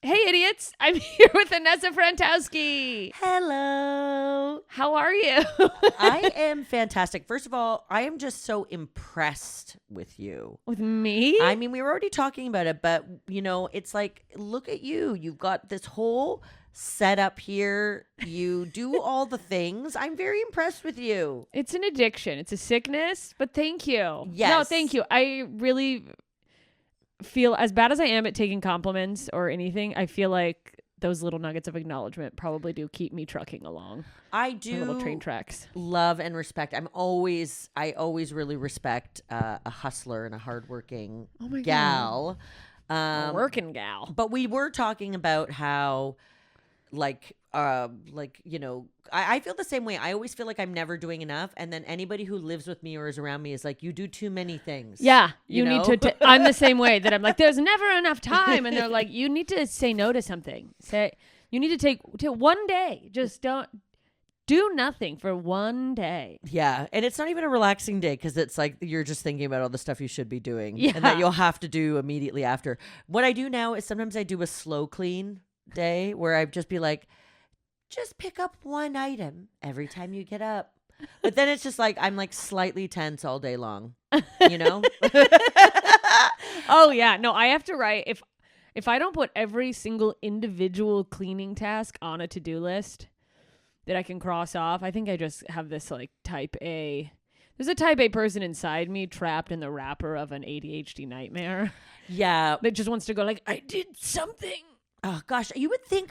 Hey, idiots. I'm here with Inessa Frantowski. Hello. How are you? I am fantastic. First of all, I am just so impressed with you. With me? I mean, we were already talking about it, but, you know, it's like, look at you. You've got this whole setup here. You do all the things. I'm very impressed with you. It's an addiction. It's a sickness, but thank you. Yes. No, thank you. I really feel, as bad as I am at taking compliments or anything, I feel like those little nuggets of acknowledgement probably do keep me trucking along. I do little train tracks. Love and respect. I always really respect a hustler and a hardworking gal. A working gal. But we were talking about how you know, I feel the same way. I always feel like I'm never doing enough. And then anybody who lives with me or is around me is like, you do too many things. Yeah. You know? Need to, I'm the same way that I'm like, there's never enough time. And they're like, you need to say no to something. You need to take one day. Just don't do nothing for one day. Yeah. And it's not even a relaxing day because it's like you're just thinking about all the stuff you should be doing. Yeah. And that you'll have to do immediately after. What I do now is sometimes I do a slow clean day where I'd just be like, just pick up one item every time you get up. But then it's just like I'm like slightly tense all day long, you know? Oh yeah. No, I have to write if I don't put every single individual cleaning task on a to-do list that I can cross off, I think I just have this like type A. There's a type A person inside me trapped in the wrapper of an ADHD nightmare. Yeah. That just wants to go like, I did something. Oh gosh, you would think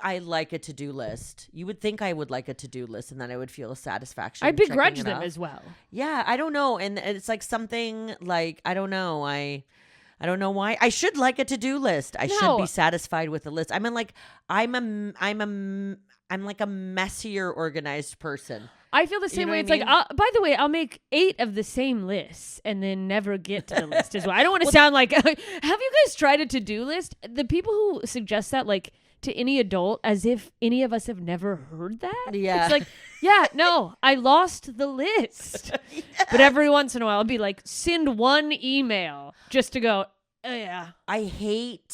I like a to-do list. You would think I would like a to-do list and then I would feel a satisfaction. I in checking begrudge it them off. as well. Yeah, I don't know. And it's like something like, I don't know. I don't know why. I should like a to-do list. I should be satisfied with a list. I mean, like I'm like a messier organized person. I feel the same way. It's I mean? like, by the way, I'll make 8 of the same lists and then never get to the list as well. I don't want to sound like, have you guys tried a to-do list? The people who suggest that, like, to any adult, as if any of us have never heard that. Yeah. It's like, yeah, no, I lost the list. Yes. But every once in a while, I'll be like, send one email just to go, oh, yeah. I hate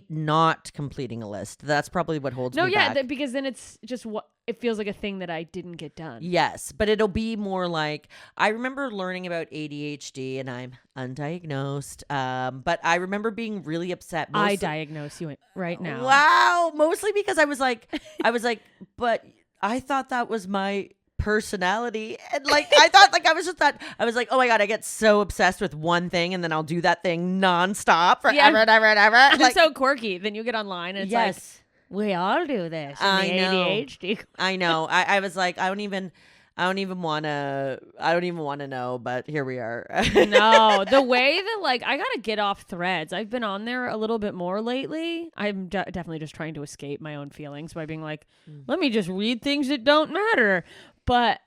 not completing a list. That's probably what holds me back. Because then it's just it feels like a thing that I didn't get done. Yes, but it'll be more like, I remember learning about ADHD and I'm undiagnosed. But I remember being really upset. I diagnose you right now. Wow. Mostly because I was like, but I thought that was my personality. And like, I thought like, I was like, oh my God, I get so obsessed with one thing and then I'll do that thing nonstop forever and ever and ever. It's so quirky. Then you get online and it's like, we all do this. I know. ADHD. I know. I was like, I don't even want to know, but here we are. No, the way that like, I got to get off Threads. I've been on there a little bit more lately. I'm definitely just trying to escape my own feelings by being like, let me just read things that don't matter. But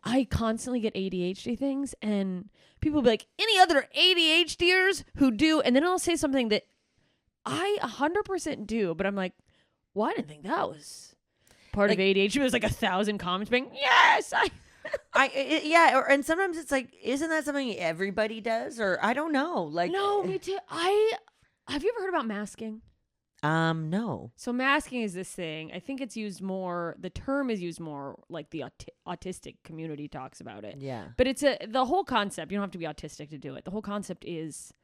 I constantly get ADHD things and people will be like, any other ADHDers who do, and then I'll say something that I 100% do, but I'm like, well, I didn't think that was part of ADHD. It was like 1,000 comments being, yes, and sometimes it's like, isn't that something everybody does? Or I don't know. Like, no, me too. Have you ever heard about masking? No. So masking is this thing. I think it's used more. The term is used more like the autistic community talks about it. Yeah. But it's the whole concept. You don't have to be autistic to do it. The whole concept is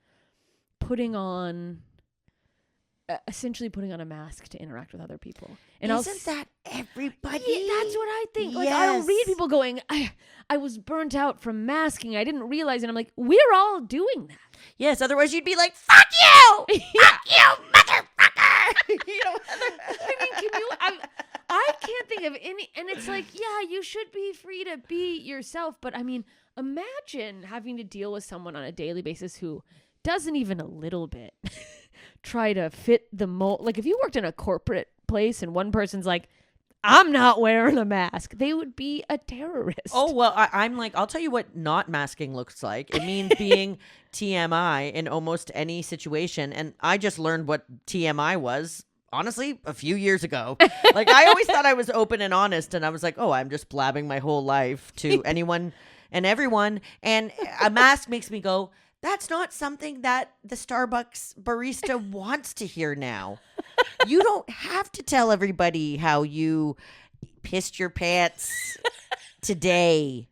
essentially putting on a mask to interact with other people. And isn't that everybody? Yeah, that's what I think. Like, yes. I'll read people going, I was burnt out from masking. I didn't realize it. I'm like, we're all doing that. Yes. Otherwise, you'd be like, "Fuck you, fuck you, motherfucker." You know. I mean, I can't think of any. And it's like, yeah, you should be free to be yourself. But I mean, imagine having to deal with someone on a daily basis who doesn't even a little bit try to fit the mold. Like if you worked in a corporate place and one person's like, I'm not wearing a mask, they would be a terrorist. Oh, well, I'm like, I'll tell you what not masking looks like. It means being TMI in almost any situation. And I just learned what TMI was, honestly, a few years ago. Like I always thought I was open and honest. And I was like, oh, I'm just blabbing my whole life to anyone and everyone. And a mask makes me go, That's not something that the Starbucks barista wants to hear now. You don't have to tell everybody how you pissed your pants today.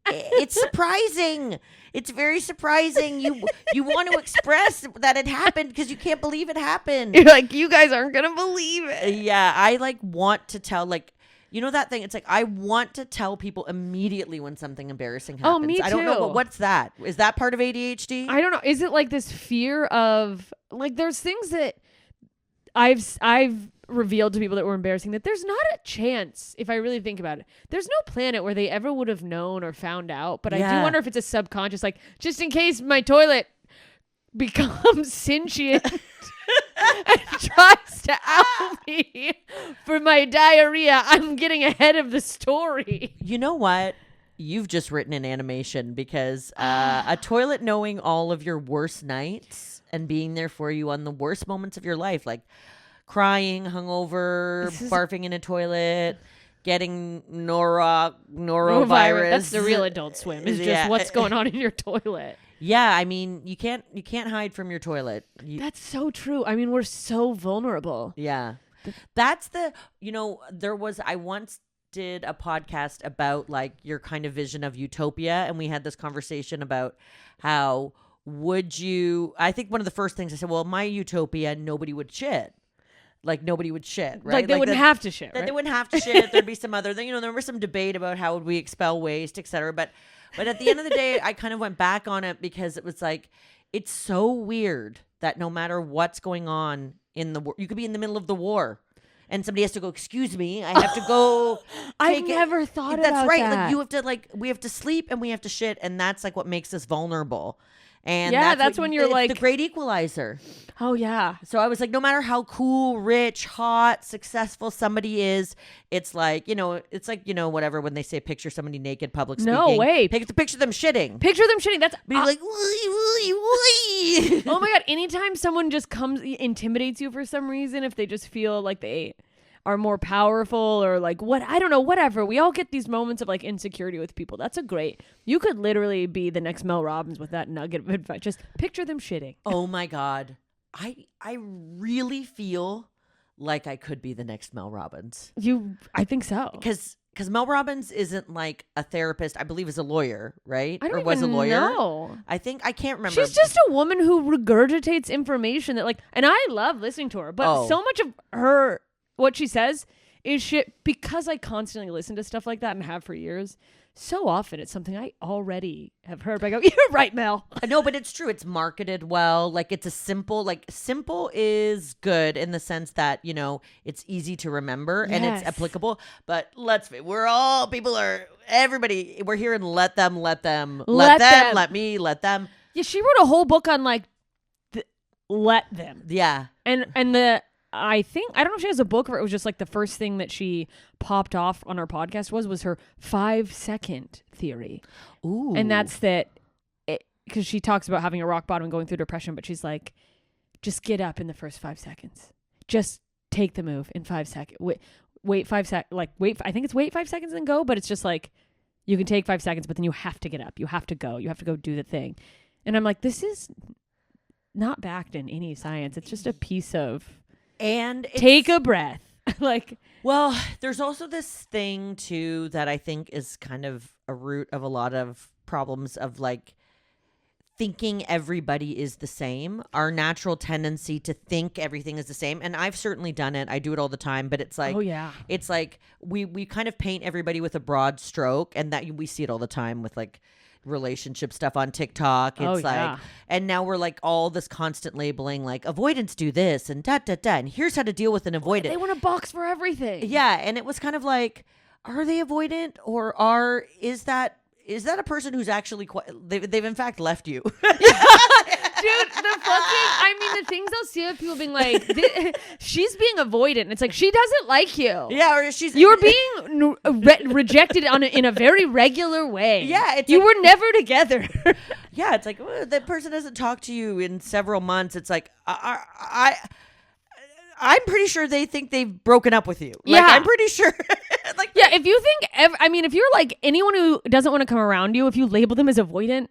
It's surprising. It's very surprising. You want to express that it happened because you can't believe it happened. You're like, you guys aren't going to believe it. Yeah, I like want to tell, like, you know that thing? It's like I want to tell people immediately when something embarrassing happens. Oh, me too. I don't know. What's that? Is that part of ADHD? I don't know. Is it like this fear of, like, there's things that I've revealed to people that were embarrassing that there's not a chance, if I really think about it, there's no planet where they ever would have known or found out. But I do wonder if it's a subconscious, like, just in case my toilet becomes sentient and tries to out me for my diarrhea, I'm getting ahead of the story. You know what? You've just written an animation because a toilet knowing all of your worst nights and being there for you on the worst moments of your life, like crying, hungover, barfing in a toilet, getting norovirus. That's the real Adult Swim. Is just what's going on in your toilet. Yeah, I mean, you can't hide from your toilet. That's so true. I mean, we're so vulnerable. Yeah. That's I once did a podcast about like your kind of vision of utopia, and we had this conversation about how I think one of the first things I said, well, my utopia, nobody would shit. Like nobody would shit, right? Like they wouldn't have to shit, right? They wouldn't have to shit. There'd be some other thing, there was some debate about how would we expel waste, et cetera. But at the end of the day, I kind of went back on it because it was like, it's so weird that no matter what's going on in the war, you could be in the middle of the war and somebody has to go, excuse me, I have to go. I've never thought about that. That's right. Like you have to we have to sleep and we have to shit. And that's like what makes us vulnerable. And that's when you're like the great equalizer. Oh yeah. So I was like, no matter how cool, rich, hot, successful somebody is, it's like, whatever, when they say picture somebody naked, public speaking. No way. Picture them shitting. Picture them shitting. That's be like, oh my God. Anytime someone just intimidates you for some reason, if they just feel like they are more powerful or like whatever. We all get these moments of like insecurity with people. That's you could literally be the next Mel Robbins with that nugget of advice. Just picture them shitting. Oh my God. I really feel like I could be the next Mel Robbins. I think so. Because Mel Robbins isn't like a therapist. I believe is a lawyer, right? I don't was a lawyer. know. I can't remember. She's just a woman who regurgitates information that and I love listening to her, but so much of her, what she says is shit because I constantly listen to stuff like that and have for years. So often it's something I already have heard, but I go, you're right, Mel. No, but it's true. It's marketed well. Like it's simple is good in the sense that, it's easy to remember and it's applicable. But we're hearing let them. Let me. Yeah, she wrote a whole book on let them. Yeah. And I don't know if she has a book or it was just like the first thing that she popped off on our podcast was her 5-second theory. Ooh. And that's because she talks about having a rock bottom and going through depression, but she's like, just get up in the first 5 seconds. Just take the move in 5 seconds. Wait 5 seconds. I think it's wait 5 seconds and go, but it's just like, you can take 5 seconds, but then you have to get up. You have to go. You have to go do the thing. And I'm like, this is not backed in any science. It's just a piece of... And take a breath. Well, there's also this thing too that I think is kind of a root of a lot of problems of like thinking everybody is the same. Our natural tendency to think everything is the same. And I've certainly done it. I do it all the time, but it's like, oh yeah, it's like we kind of paint everybody with a broad stroke, and that we see it all the time with like relationship stuff on TikTok. It's and now we're like all this constant labeling, like avoidance do this and and here's how to deal with an avoidant. They want a box for everything. Yeah, and it was kind of like, are they avoidant or is that a person who's actually they've in fact left you? Dude, the things I'll see of people being like, she's being avoidant. And it's like, she doesn't like you. Yeah, or you're being rejected in a very regular way. Yeah. You were never together. Yeah, it's like, that person hasn't talked to you in several months. It's like, I'm pretty sure they think they've broken up with you. Like, yeah. I'm pretty sure. Yeah, if you think, if you're like anyone who doesn't want to come around you, if you label them as avoidant,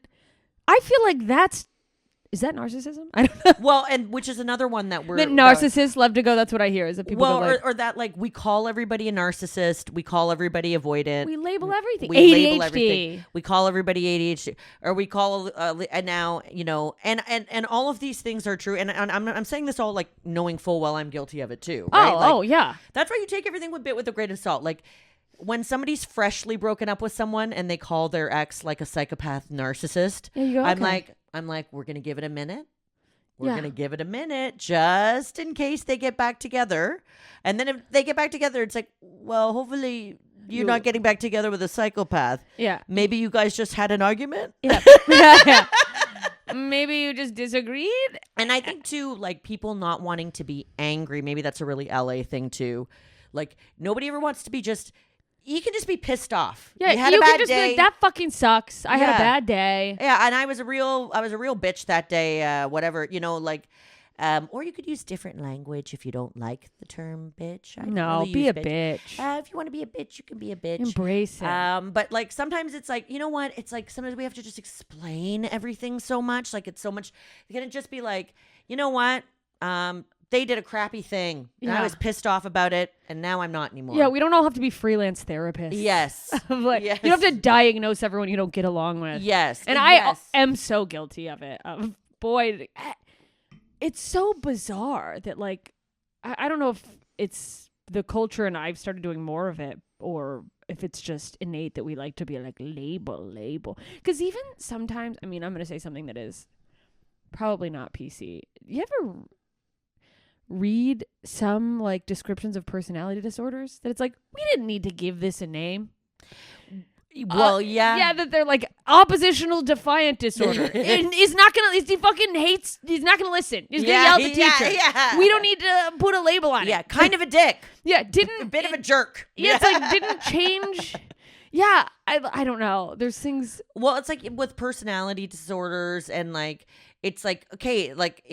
I feel like that's Is that narcissism? I don't know. Well, and which is another one that we're That narcissists love to go. That's what I hear. Is that people go like, or that like we call everybody a narcissist, we call everybody avoidant, we label everything. we ADHD. label everything. We call everybody ADHD, or we call and now and all of these things are true. And I'm saying this all like knowing full well I'm guilty of it too. Right? Oh yeah. That's why you take everything with a grain of salt. Like when somebody's freshly broken up with someone and they call their ex like a psychopath narcissist, Yeah, you go, I'm like, we're gonna give it a minute. We're Yeah. going to give it a minute just in case they get back together. And then if they get back together, it's like, well, hopefully you're not getting back together with a psychopath. Yeah. Maybe you guys just had an argument. Yeah. Yeah. Maybe you just disagreed. And I think too, like people not wanting to be angry. Maybe that's a really LA thing too. Like nobody ever wants to be just. You can just be pissed off. Yeah, you had a bad can just day. be like, that fucking sucks. I had a Yeah. bad day. Yeah, and I was a real bitch that day. Whatever, like. Or you could use different language if you don't like the term bitch. I don't No, really be use a bitch. If you want to be a bitch, you can be a bitch. Embrace it. But like sometimes it's like, you know what? It's like sometimes we have to just explain everything so much. Like it's so much. Can it just be like, you know what? They did a crappy thing. And I Yeah. was pissed off about it, and now I'm not anymore. Yeah, we don't all have to be freelance therapists. Yes. Like, Yes. You don't have to diagnose everyone you don't get along with. Yes. And yes. I am so guilty of it. Boy, it's so bizarre that like, I don't know if it's the culture and I've started doing more of it or if it's just innate that we like to be like label. Because even sometimes, I mean, I'm going to say something that is probably not PC. You ever read some like descriptions of personality disorders that it's like, we didn't need to give this a name? Well, yeah. Yeah, that they're like oppositional defiant disorder. And he's not gonna listen. He's gonna yell at the teacher. Yeah. We don't need to put a label on it. Yeah, kind of a dick. Yeah, A bit of a jerk. Yeah, it's like didn't change. Yeah, I don't know. There's things. Well, it's like with personality disorders and like it's like, okay, like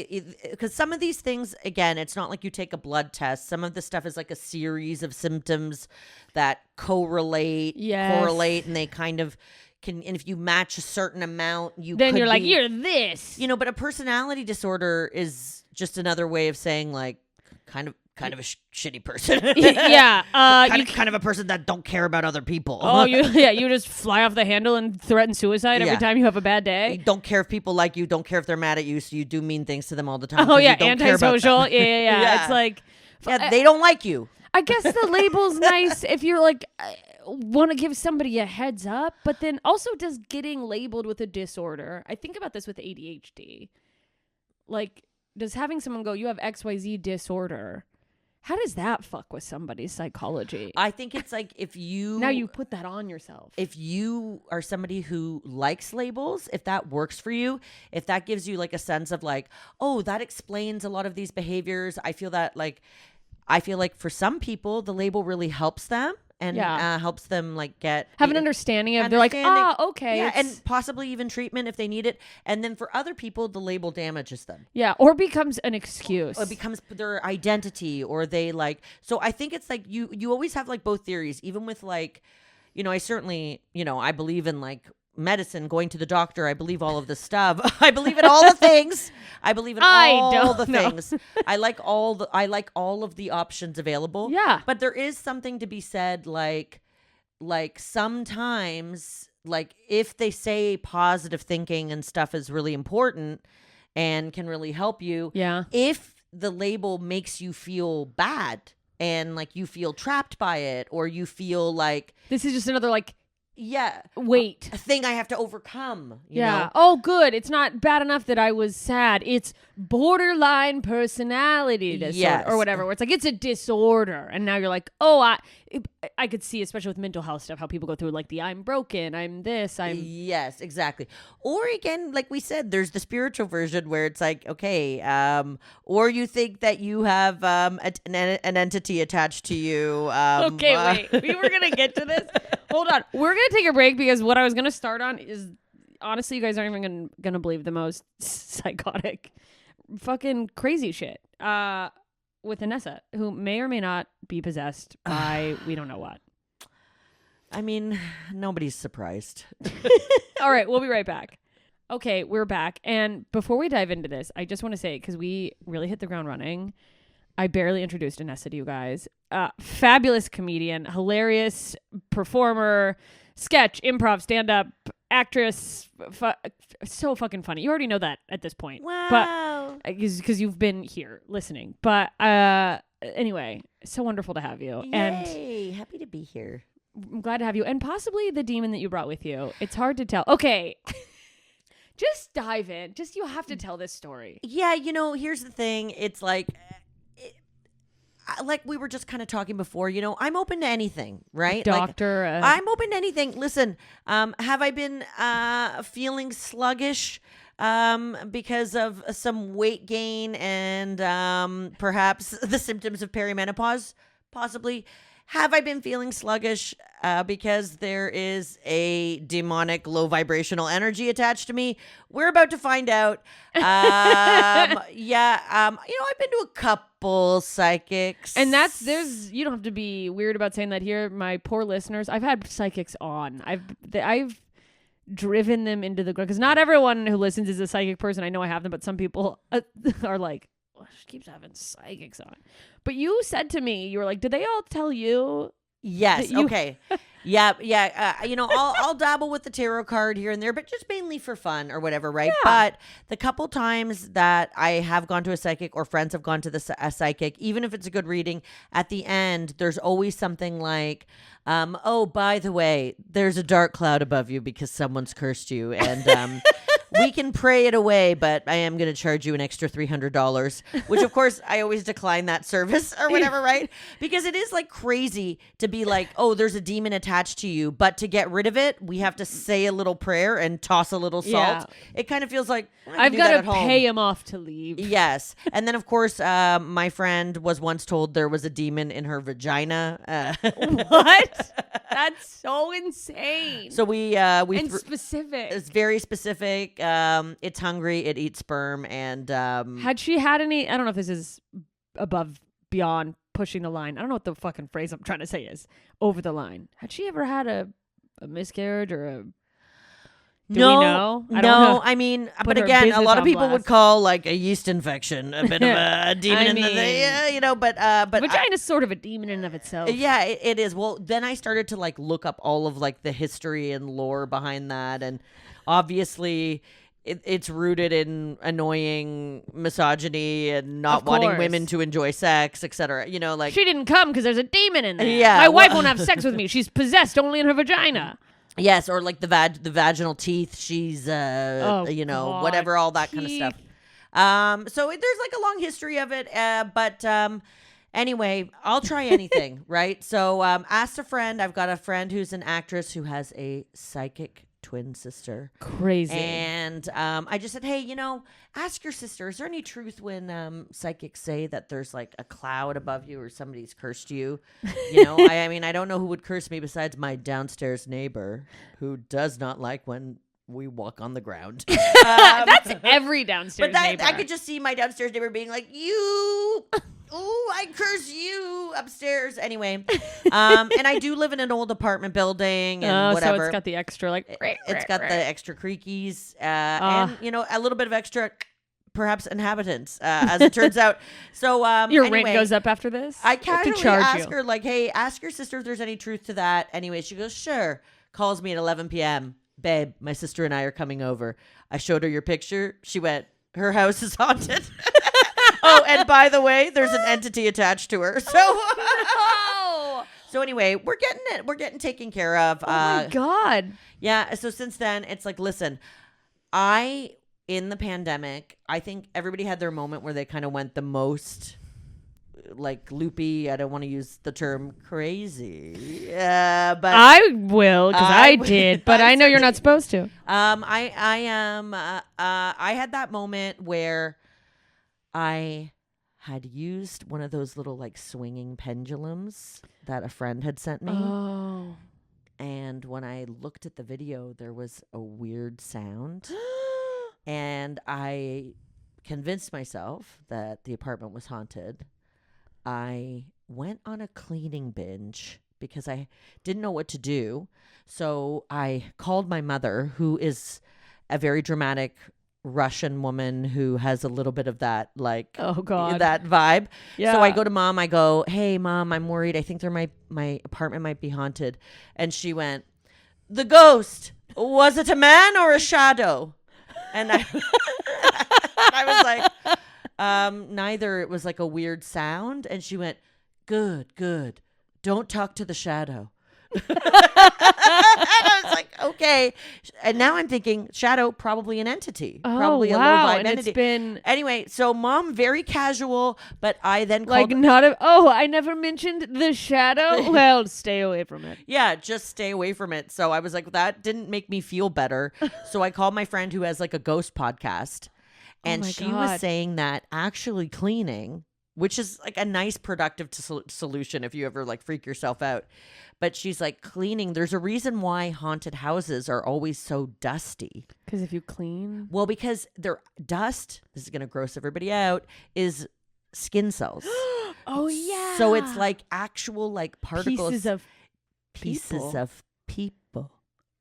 because some of these things, again, it's not like you take a blood test. Some of the stuff is like a series of symptoms that correlate, and they kind of can. And if you match a certain amount, then you're like, you're this. But a personality disorder is just another way of saying like kind of a shitty person. Yeah. Kind of a person that don't care about other people. Oh, you just fly off the handle and threaten suicide every time you have a bad day. You don't care if people like you, don't care if they're mad at you, so you do mean things to them all the time. Oh, yeah, you don't care about antisocial. them. Yeah. It's like... Yeah, they don't like you. I guess the label's nice if you're like... want to give somebody a heads up, but then also does getting labeled with a disorder... I think about this with ADHD. Like, does having someone go, you have XYZ disorder... How does that fuck with somebody's psychology? I think it's like if you... Now you put that on yourself. If you are somebody who likes labels, if that works for you, if that gives you like a sense of like, oh, that explains a lot of these behaviors. I feel like for some people, the label really helps them. And helps them like have an understanding of. They're like, okay, yeah, and possibly even treatment if they need it. And then for other people, the label damages them. Yeah, or becomes an excuse. Or becomes their identity, or they like. So I think it's like you always have like both theories, even with like, I certainly I believe in like medicine, going to the doctor. I believe all of this stuff. I believe in all the things. I believe in all the things. I like all of the options available. Yeah. But there is something to be said like sometimes like if they say positive thinking and stuff is really important and can really help you. Yeah. If the label makes you feel bad and like you feel trapped by it, or you feel like this is just another like wait, a thing I have to overcome. You know? Oh, good. It's not bad enough that I was sad. It's borderline personality disorder or whatever. Where it's like it's a disorder, and now you're like, oh, I could see, especially with mental health stuff, how people go through like the I'm broken, I'm this, I'm yes, exactly. Or again, like we said, there's the spiritual version where it's like, okay, or you think that you have an entity attached to you. Okay, wait, we were gonna get to this. Hold on, we're gonna take a break because what I was gonna start on is honestly, you guys aren't even gonna believe the most psychotic, fucking crazy shit. With Inessa, who may or may not be possessed by we don't know what. I mean, nobody's surprised. All right, we'll be right back. Okay, we're back. And before we dive into this, I just want to say, because we really hit the ground running, I barely introduced Inessa to you guys. Fabulous comedian, hilarious performer, sketch, improv, stand-up, actress, so fucking funny. You already know that at this point. Wow. But because you've been here listening. But anyway, so wonderful to have you. Yay, And happy to be here. I'm glad to have you. And possibly the demon that you brought with you. It's hard to tell. Okay. Just dive in. You have to tell this story. Yeah, here's the thing. It's like we were just kind of talking before, I'm open to anything, right? Doctor. I'm open to anything. Listen, have I been feeling sluggish because of some weight gain and perhaps the symptoms of perimenopause? Possibly. Have I been feeling sluggish because there is a demonic low vibrational energy attached to me? We're about to find out. I've been to a couple psychics. And you don't have to be weird about saying that here. My poor listeners, I've had psychics on. I've driven them into the ground because not everyone who listens is a psychic person. I know I have them, but some people are like, she keeps having psychics on. But you said to me, you were like, did they all tell you? Yes. Okay. Yeah. I'll dabble with the tarot card here and there, but just mainly for fun or whatever, right? Yeah. But the couple times that I have gone to a psychic or friends have gone to a psychic, even if it's a good reading, at the end, there's always something like, oh, by the way, there's a dark cloud above you because someone's cursed you. And we can pray it away, but I am going to charge you an extra $300, which of course I always decline that service or whatever, right? Because it is like crazy to be like, oh, there's a demon attached to you, but to get rid of it, we have to say a little prayer and toss a little salt. Yeah. It kind of feels like I've got to pay him off to leave. Yes. And then of course, my friend was once told there was a demon in her vagina. What? That's so insane. So we specific. It's very specific. It's hungry. It eats sperm. And had she had any? I don't know if this is above beyond pushing the line. I don't know what the fucking phrase I'm trying to say is. Over the line. Had she ever had a miscarriage or a? Do we know? I don't know. I mean, but again, a lot of people would call like a yeast infection a bit of a demon but vagina's sort of a demon in and of itself. Yeah, it is. Well, then I started to like look up all of like the history and lore behind that, and obviously it's rooted in annoying misogyny and not wanting women to enjoy sex, etc. Like she didn't come because there's a demon in there. Yeah, my wife won't have sex with me. She's possessed only in her vagina. Yes, or like the vaginal teeth. She's whatever, all that kind of stuff. So there's like a long history of it. But anyway, I'll try anything, right? So asked a friend. I've got a friend who's an actress who has a psychic twin sister. Crazy. And I just said, hey, ask your sister, is there any truth when psychics say that there's like a cloud above you or somebody's cursed you? I mean, I don't know who would curse me besides my downstairs neighbor who does not like when we walk on the ground. That's every downstairs neighbor. I could just see my downstairs neighbor being like, you... Oh, I curse you upstairs. Anyway, and I do live in an old apartment building and whatever. So it's got the extra it's got the extra creakies and a little bit of extra perhaps inhabitants as it turns out. So your rent goes up after this. I casually ask her like, hey, ask your sister if there's any truth to that. Anyway, she goes, sure. Calls me at 11 p.m. Babe, my sister and I are coming over. I showed her your picture. She went, her house is haunted. Oh, and by the way, there's an entity attached to her. So, no. So anyway, we're getting taken care of. Oh my God. Yeah. So since then, it's like, listen, in the pandemic, I think everybody had their moment where they kind of went the most like loopy. I don't want to use the term crazy. But I will because I did, but I know you're not supposed to. I had that moment where I had used one of those little like swinging pendulums that a friend had sent me. Oh. And when I looked at the video, there was a weird sound. And I convinced myself that the apartment was haunted. I went on a cleaning binge because I didn't know what to do. So I called my mother, who is a very dramatic Russian woman who has a little bit of that, like, oh God, that vibe. Yeah. So I go to Mom. I go, hey, Mom, I'm worried. I think my apartment might be haunted. And she went, the ghost. Was it a man or a shadow? And I was like, neither. It was like a weird sound. And she went, good. Don't talk to the shadow. And I was like, okay. And now I'm thinking shadow, probably an entity, probably a low vibe and entity. It's been anyway. So Mom, very casual, but I then like called, I never mentioned the shadow. Well, stay away from it. yeah, just stay away from it. So I was like, that didn't make me feel better. So I called my friend who has like a ghost podcast, and she was saying that actually cleaning, which is like a nice productive solution if you ever like freak yourself out. But she's like, cleaning, there's a reason why haunted houses are always so dusty. Because if you clean? Well, because their dust, this is going to gross everybody out, is skin cells. Oh, yeah. So it's like actual like particles. Pieces of people.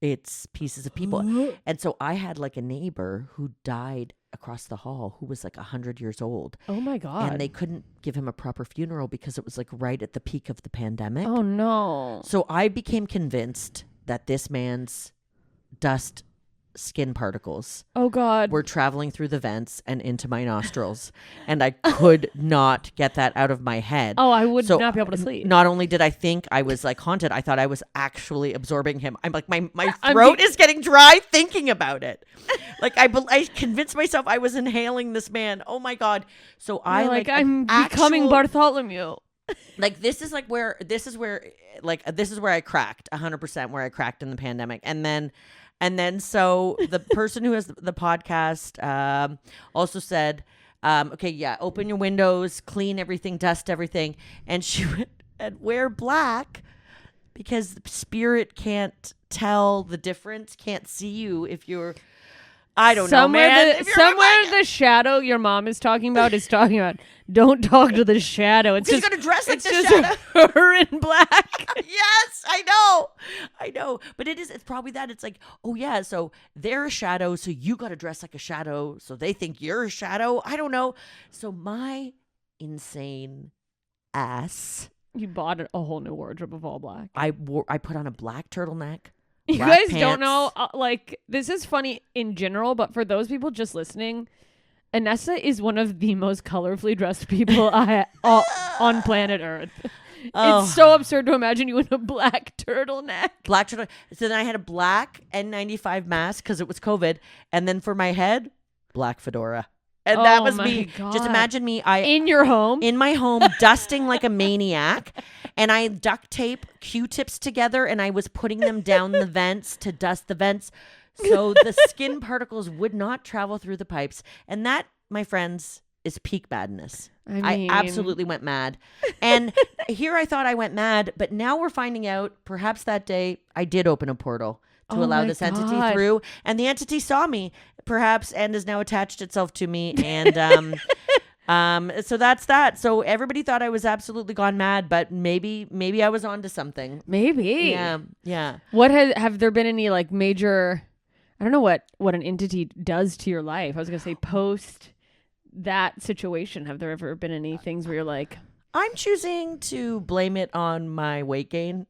It's pieces of people. And so I had like a neighbor who died across the hall who was like 100 years old. Oh my God. And they couldn't give him a proper funeral because it was like right at the peak of the pandemic. Oh no. So I became convinced that this man's dust skin particles oh God were traveling through the vents and into my nostrils, and I could not get that out of my head. Oh, I would not be able to sleep. Not only did I think I was like haunted, I thought I was actually absorbing him. I'm like, my throat is getting dry thinking about it. Like I convinced myself I was inhaling this man. Oh my God. So You're I'm becoming Bartholomew. Like this is where I cracked 100%, where I cracked in the pandemic. And then so the person who has the podcast also said, okay, yeah, open your windows, clean everything, dust everything. And she went, and wear black because the spirit can't tell the difference, can't see you if you're, I don't know, man. Somewhere the shadow your mom is talking about is talking about, don't talk to the shadow. It's just going to dress like the just shadow. Her in black. Yes, I know. But it's probably that. It's like, oh yeah, so they're a shadow, so you got to dress like a shadow, so they think you're a shadow. I don't know. So my insane ass. You bought a whole new wardrobe of all black. I put on a black turtleneck. You guys don't know, this is funny in general, but for those people just listening, Inessa is one of the most colorfully dressed people on planet Earth. Oh. It's so absurd to imagine you in a black turtleneck. So then I had a black N95 mask because it was COVID. And then for my head, black fedora. And that was me. God. Just imagine me. In your home? In my home, dusting like a maniac. And I duct tape Q-tips together and I was putting them down the vents to dust the vents so the skin particles would not travel through the pipes. And that, my friends, is peak madness. I absolutely went mad. And here I thought I went mad, but now we're finding out perhaps that day I did open a portal to allow this entity through. And the entity saw me, perhaps, and has now attached itself to me. And so that's that. So everybody thought I was absolutely gone mad, but maybe I was onto something. Maybe. Yeah. What have there been any like major, I don't know what an entity does to your life. I was going to say post that situation. Have there ever been any things where you're like, I'm choosing to blame it on my weight gain.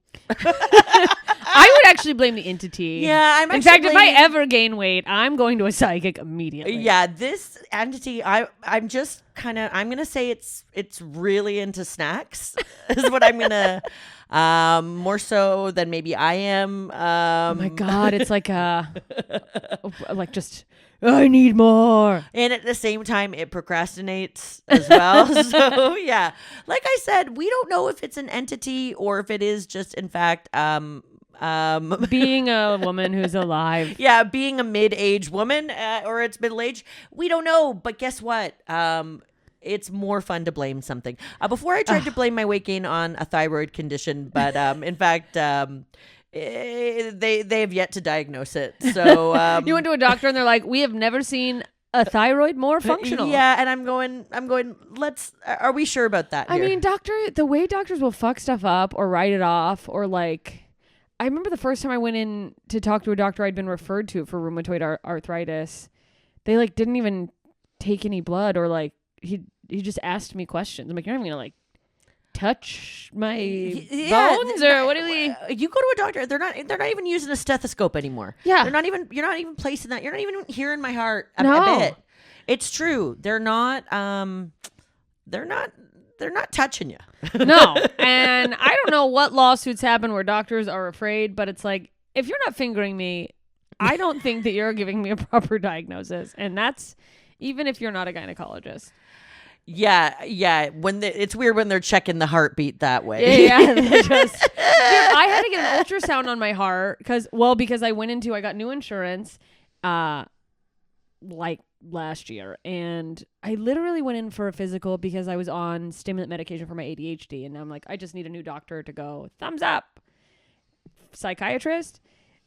I would actually blame the entity. Yeah, in fact, if I ever gain weight, I'm going to a psychic immediately. Yeah, this entity, I'm just kind of, I'm gonna say it's really into snacks. Is what I'm gonna, more so than maybe I am. Oh my God, it's like just. I need more. And at the same time, it procrastinates as well. So, yeah. Like I said, we don't know if it's an entity or if it is just, in fact, being a woman who's alive. Yeah, being a mid-aged woman or it's middle-aged. We don't know. But guess what? It's more fun to blame something. Before I tried to blame my weight gain on a thyroid condition, but in fact... they have yet to diagnose it. So you went to a doctor and they're like, we have never seen a thyroid more functional. Yeah, and I'm going, are we sure about that? I mean, the way doctors will fuck stuff up or write it off or like, I remember the first time I went in to talk to a doctor I'd been referred to for rheumatoid arthritis. They like didn't even take any blood or like he just asked me questions. I'm like, you're not even gonna like touch my bones or what do we? You go to a doctor. They're not even using a stethoscope anymore. Yeah, you're not even placing that. You're not even hearing my heart a No. bit. It's true. They're not touching you. No. And I don't know what lawsuits happen where doctors are afraid, but it's like, if you're not fingering me, I don't think that you're giving me a proper diagnosis. And that's even if you're not a gynecologist. Yeah. It's weird when they're checking the heartbeat that way. Yeah. Dude, I had to get an ultrasound on my heart because I got new insurance, like last year, and I literally went in for a physical because I was on stimulant medication for my ADHD, and I'm like, I just need a new doctor to go thumbs up, psychiatrist.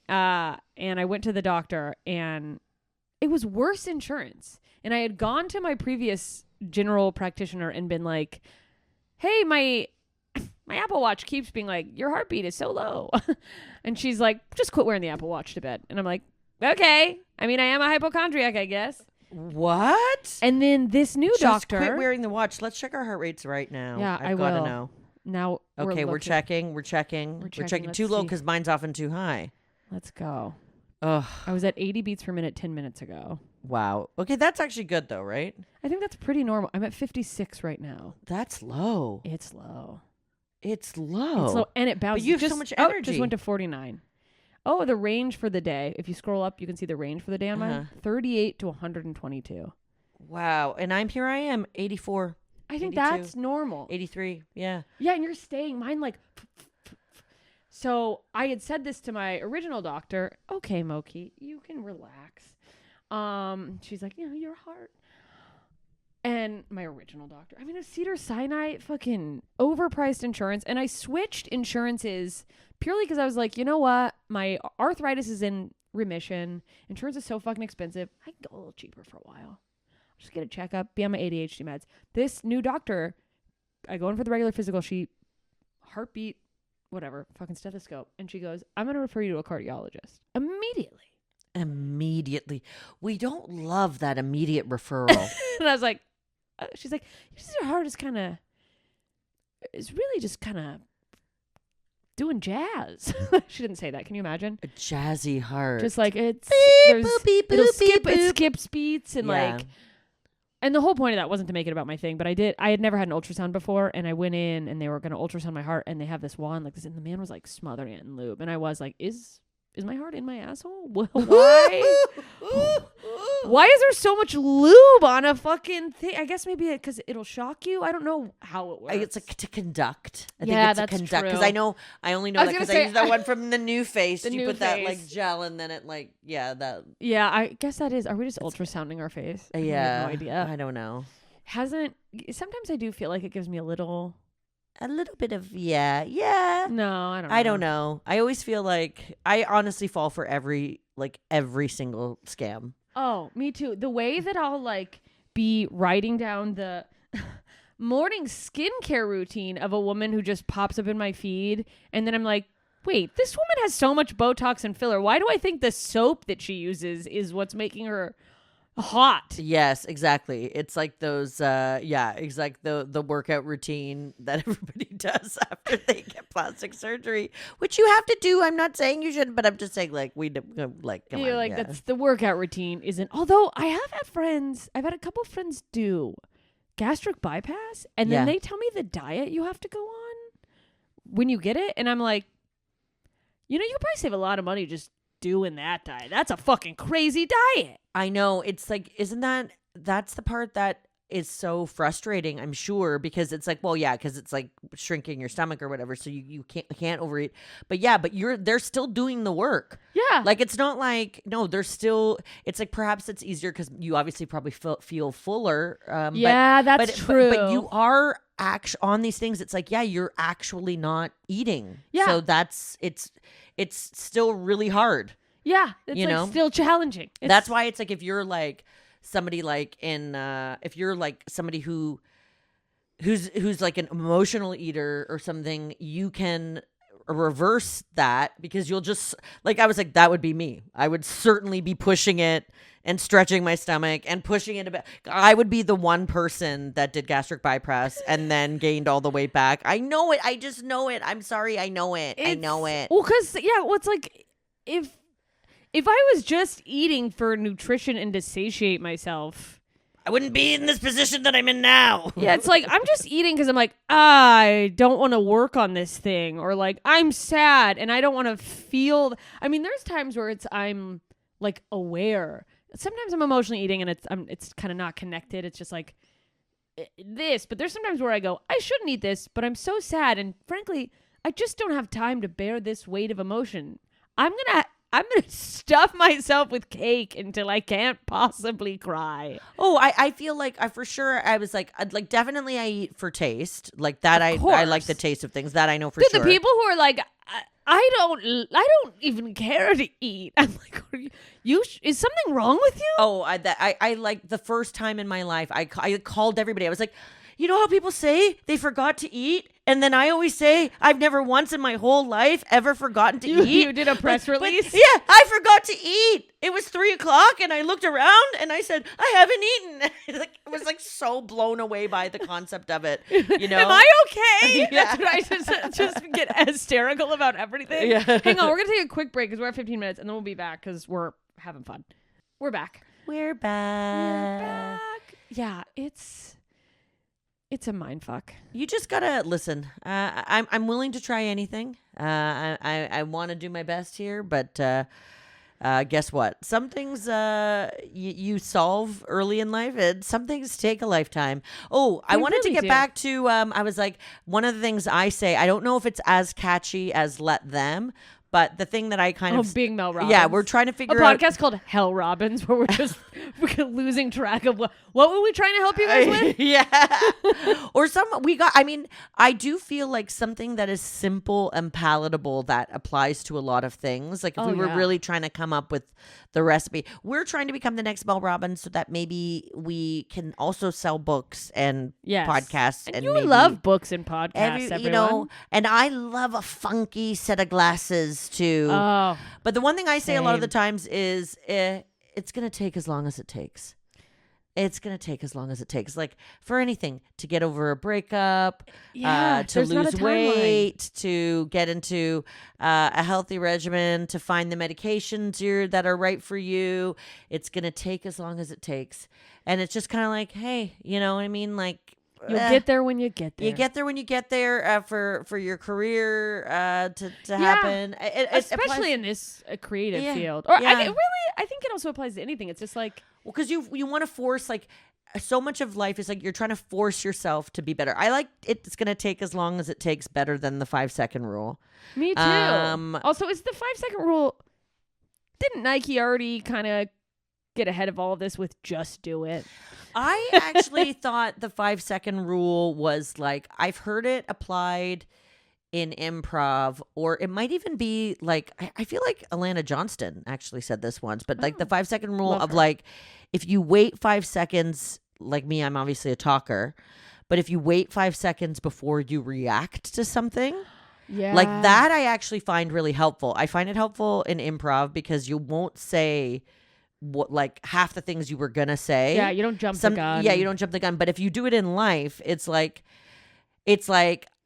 And I went to the doctor, and it was worse insurance. And I had gone to my previous general practitioner and been like, hey, my Apple Watch keeps being like, your heartbeat is so low. And she's like, just quit wearing the Apple Watch to bed. And I'm like, okay. I mean, I am a hypochondriac, I guess. What? And then this new doctor. Quit wearing the watch. Let's check our heart rates right now. Yeah, I've got to will. know. Now, okay, we're checking. We're checking Let's too low see. because mine's often too high. Let's go. Ugh. I was at 80 beats per minute 10 minutes ago. Wow. Okay, that's actually good though, right? I think that's pretty normal. I'm at 56 right now. That's low. It's low. It's low. It's low, and it bounces. But you have so much energy. Just went to 49. Oh, the range for the day. If you scroll up, you can see the range for the day on mine. 38 to 122. Wow. And I am 84. I think 82, that's normal. 83. Yeah. Yeah, and you're staying. Mine like... So I had said this to my original doctor. Okay, Moki, you can relax. She's like, your heart. And my original doctor, I mean, a Cedars-Sinai fucking overpriced insurance. And I switched insurances purely because I was like, you know what? My arthritis is in remission. Insurance is so fucking expensive. I can go a little cheaper for a while. Just get a checkup, be on my ADHD meds. This new doctor, I go in for the regular physical, she heartbeat, whatever, fucking stethoscope. And she goes, I'm going to refer you to a cardiologist. Immediately. We don't love that immediate referral. And I was like, she's like, your heart is really just kind of doing jazz. She didn't say that. Can you imagine? A jazzy heart. Just like it skips beats and yeah. like, and the whole point of that wasn't to make it about my thing, but I had never had an ultrasound before, and I went in and they were going to ultrasound my heart, and they have this wand like this, and the man was like smothering it in lube, and I was like, is my heart in my asshole? Why? Why is there so much lube on a fucking thing? I guess maybe because it'll shock you. I don't know how it works. It's like to conduct. I Yeah, think it's that's to conduct. Because true. I only know that because I use that one from the new face. The you new put that face. like gel and then it like, that. Yeah, I guess that is. Are we just ultrasounding our face? I have no idea. I don't know. Sometimes I do feel like it gives me a little bit of yeah. No, I don't know. I don't know. I always feel like I honestly fall for every single scam. Oh, me too. The way that I'll like be writing down the morning skincare routine of a woman who just pops up in my feed, and then I'm like, wait, this woman has so much Botox and filler. Why do I think the soap that she uses is what's making her hot? Yes, exactly. It's like those it's like the workout routine that everybody does after they get plastic surgery, which you have to do. I'm not saying you shouldn't, but I'm just saying come on, that's the workout routine isn't. Although I've had a couple friends do gastric bypass, and then they tell me the diet you have to go on when you get it, and I'm like, you could probably save a lot of money just doing that diet. That's a fucking crazy diet. I know. It's like, that's the part that is so frustrating, I'm sure, because it's like, well, yeah, because it's like shrinking your stomach or whatever, so you can't overeat. But they're still doing the work. Yeah. Like, it's not like, no, they're still, it's like perhaps it's easier because you obviously probably feel fuller. That's true. But you are on these things. It's like, you're actually not eating. Yeah. So it's still really hard. Yeah, it's still challenging. That's why it's like if you're like somebody like if you're like somebody who's like an emotional eater or something, you can reverse that, because you'll just like, I was like, that would be me. I would certainly be pushing it and stretching my stomach and pushing it a bit. I would be the one person that did gastric bypass and then gained all the weight back. I know it. I just know it. I'm sorry. I know it. I know it. Well, because it's like if I was just eating for nutrition and to satiate myself, I wouldn't be in this position that I'm in now. Yeah, it's like I'm just eating because I'm like, I don't want to work on this thing, or like I'm sad and I don't want to feel. I mean, there's times where I'm like aware. Sometimes I'm emotionally eating and it's kind of not connected. It's just like this. But there's sometimes where I go, I shouldn't eat this, but I'm so sad, and frankly, I just don't have time to bear this weight of emotion. I'm gonna stuff myself with cake until I can't possibly cry. Oh, I feel like for sure I was like definitely I eat for taste. Like that, I like the taste of things. That I know for sure. The people who are like, I don't even care to eat. I'm like, is something wrong with you? Oh, I like the first time in my life, I called everybody. I was like, you know how people say they forgot to eat? And then I always say, I've never once in my whole life ever forgotten to eat. You did a press release? Yeah, I forgot to eat. It was 3:00 and I looked around and I said, I haven't eaten. I was like so blown away by the concept of it. You know? Am I okay? Yeah. That's what I just get hysterical about everything. Yeah. Hang on, we're going to take a quick break because we're at 15 minutes and then we'll be back because we're having fun. We're back. We're back. Yeah, it's a mindfuck. You just gotta listen. I'm willing to try anything. I want to do my best here, but guess what? Some things you solve early in life, and some things take a lifetime. Oh, I wanted to get back to. I was like, one of the things I say. I don't know if it's as catchy as "Let Them." But the thing that I kind of being Mel Robbins. Yeah, we're trying to figure out a podcast called Hell Robbins, where we're losing track of what were we trying to help you guys with? Yeah. Or I do feel like something that is simple and palatable that applies to a lot of things. Like if we were really trying to come up with the recipe, we're trying to become the next Mel Robbins so that maybe we can also sell books and podcasts. And you love books and podcasts, everyone. You know, and I love a funky set of glasses too. Oh, but the one thing I say a lot of the times is it's going to take as long as it takes. It's going to take as long as it takes. Like for anything, to get over a breakup, to lose weight, to get into a healthy regimen, to find the medications that are right for you. It's going to take as long as it takes. And it's just kind of like, hey, you know what I mean? Like, you'll get there when you get there. You get there when you get there for your career to happen. Especially in this creative field. Or I think it also applies to anything. It's just like, well, because you want to force, like, so much of life is like you're trying to force yourself to be better. I like it's going to take as long as it takes better than the 5-second rule. Me too. Also, is the 5-second rule, didn't Nike already kind of get ahead of all of this with just do it? I actually thought the 5-second rule was like, I've heard it applied in improv, or it might even be like, I feel like Alana Johnston actually said this once, but like the 5-second rule of like, if you wait 5 seconds, like me, I'm obviously a talker, but if you wait 5 seconds before you react to something, like that, I actually find really helpful. I find it helpful in improv because you won't say what, like half the things you were gonna say. Yeah, you don't jump the gun. Yeah, you don't jump the gun. But if you do it in life, it's like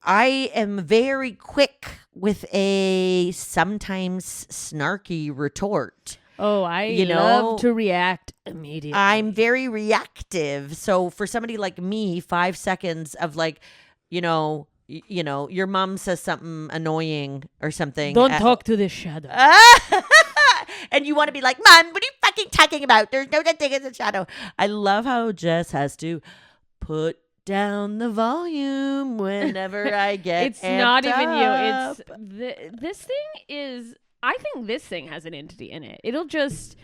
I am very quick with a sometimes snarky retort. Oh, I love to react immediately. I'm very reactive. So for somebody like me, 5 seconds of like, you know, your mom says something annoying or something. Don't talk to the shadow. And you want to be like, Mom, what are you fucking talking about? There's no such thing as a shadow. I love how Jess has to put down the volume whenever I get it's not even up. You. It's this thing is. I think this thing has an entity in it. It'll just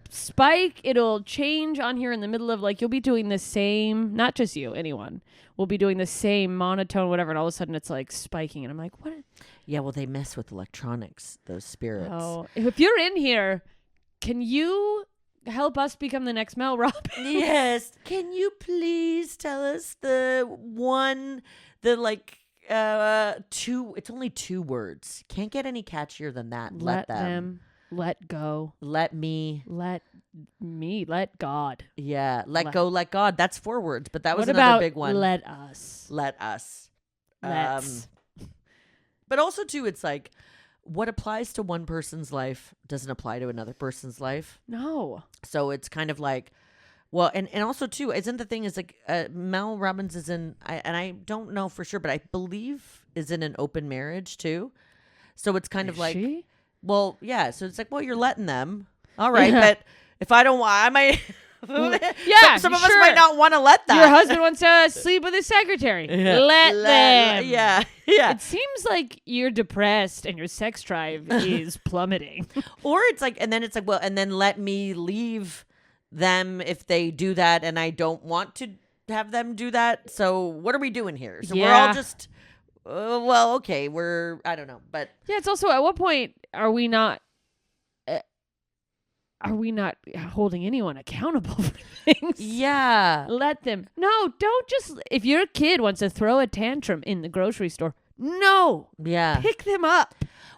spike. It'll change on here in the middle of like you'll be doing the same. Not just you, anyone will be doing the same monotone, whatever, and all of a sudden it's like spiking, and I'm like, what? Yeah, well, they mess with electronics, those spirits. Oh, if you're in here, can you help us become the next Mel Robbins? Yes. Can you please tell us the it's only 2 words. Can't get any catchier than that. Let them. Let go. Let me. Let God. Yeah. Let go, let God. That's 4 words, but that was What another about big one. let us. Let us. Let's. But also too, it's like what applies to one person's life doesn't apply to another person's life. No. So it's kind of like, well, and also too, isn't the thing is like Mel Robbins is and I don't know for sure, but I believe is in an open marriage too. So it's kind of like, she? well, yeah. So it's like, well, you're letting them, all right, but if I don't want, I might. Yeah, some of us might not want to let that. Your husband wants to sleep with his secretary. Let them. Yeah. It seems like you're depressed and your sex drive is plummeting. Or it's like, and then it's like, well, and then let me leave them if they do that, and I don't want to have them do that. So what are we doing here? So we're all just, well, okay, I don't know, but yeah, it's also at what point are we not holding anyone accountable for things? Yeah. Let them. No, don't just, if your kid wants to throw a tantrum in the grocery store, no. Yeah. Pick them up.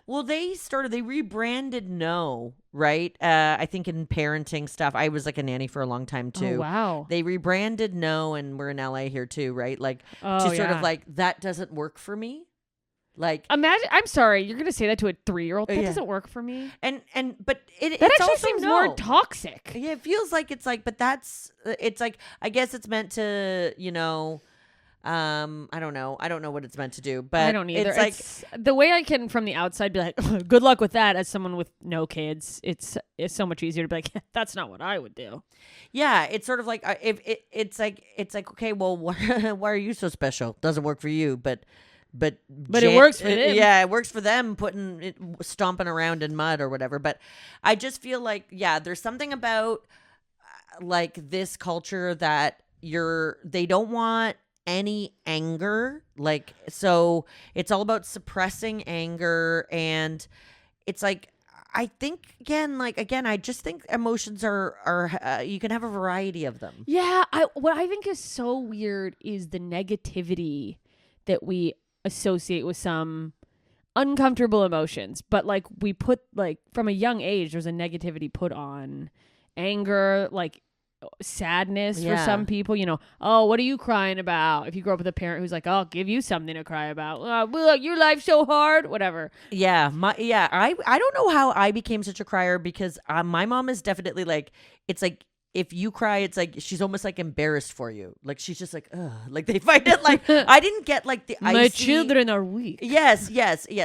Well, they rebranded No, right? I think in parenting stuff. I was like a nanny for a long time too. Oh, wow. They rebranded No, and we're in LA here too, right? Like to sort of like, that doesn't work for me. Like, imagine, I'm sorry, you're gonna say that to a 3-year-old. That yeah. doesn't work for me. But it that it's actually also seems no. more toxic. Yeah, it feels like it's like, but that's it's like, I guess it's meant to, I don't know what it's meant to do, but I don't either. It's like the way I can from the outside be like, good luck with that. As someone with no kids, it's so much easier to be like, that's not what I would do. Yeah, it's sort of like if it's like okay, well, why are you so special? Doesn't work for you, but it works for them. Yeah, it works for them stomping around in mud or whatever. But I just feel like, yeah, there's something about like this culture that they don't want any anger. Like, so it's all about suppressing anger. And it's like, I think I just think emotions are you can have a variety of them. Yeah. What I think is so weird is the negativity that we associate with some uncomfortable emotions, but like we put like from a young age there's a negativity put on anger, like sadness for some people, oh, what are you crying about? If you grow up with a parent who's like, I'll give you something to cry about, your life's so hard, whatever. I don't know how I became such a crier, because my mom is definitely like, it's like if you cry, it's like she's almost like embarrassed for you. Like she's just like, ugh. Like they find it like I didn't get like the my children are weak. Yes.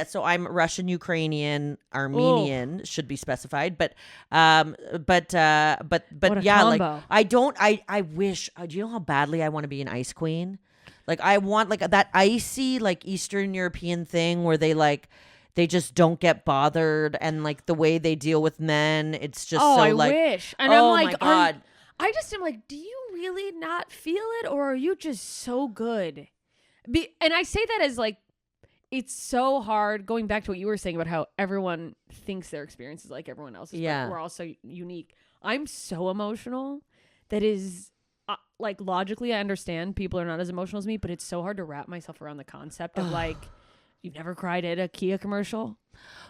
So I'm Russian, Ukrainian, Armenian should be specified, but yeah, combo. like I wish. Do you know how badly I want to be an ice queen? Like I want like that icy like Eastern European thing where they just don't get bothered, and like the way they deal with men, it's just I like, wish. And oh I'm like, my God. I just am like, do you really not feel it, or are you just so good? And I say that as like, it's so hard, going back to what you were saying about how everyone thinks their experience is like everyone else's. Yeah. But we're all so unique. I'm so emotional. That is like, logically I understand people are not as emotional as me, but it's so hard to wrap myself around the concept of like, you've never cried at a Kia commercial?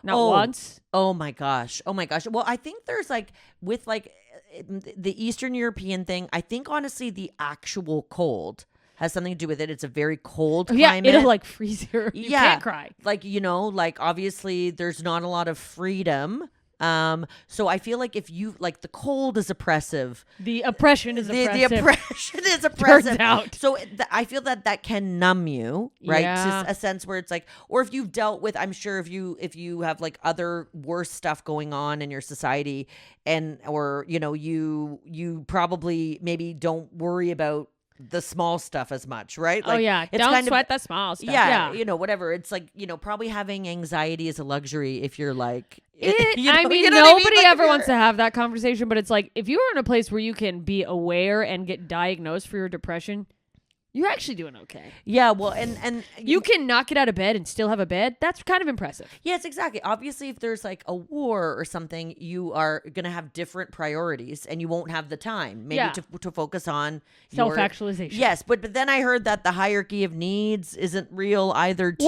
Not once? Oh my gosh. Well, I think there's like, with like the Eastern European thing, I think honestly the actual cold has something to do with it. It's a very cold climate. Yeah, it'll like freeze you. You can't cry. Like, like obviously there's not a lot of freedom. So I feel like if you like, the cold is oppressive. The oppression is oppressive. The oppression is oppressive. Turns out. So I feel that can numb you, right? Yeah. To a sense where it's like, or if you've dealt with, I'm sure if you have like other worse stuff going on in your society, or you probably maybe don't worry about the small stuff as much, right? Like, it's don't sweat the small stuff. Yeah, whatever. It's like, probably having anxiety is a luxury if you're like, nobody ever wants to have that conversation, but it's like, if you are in a place where you can be aware and get diagnosed for your depression, You're actually doing okay. Yeah, well, and You can not get out of bed and still have a bed. That's kind of impressive. yes, exactly. Obviously, if there's like a war or something, you are going to have different priorities and you won't have the time maybe to focus on self-actualization. Yes, but then I heard that the hierarchy of needs isn't real either too.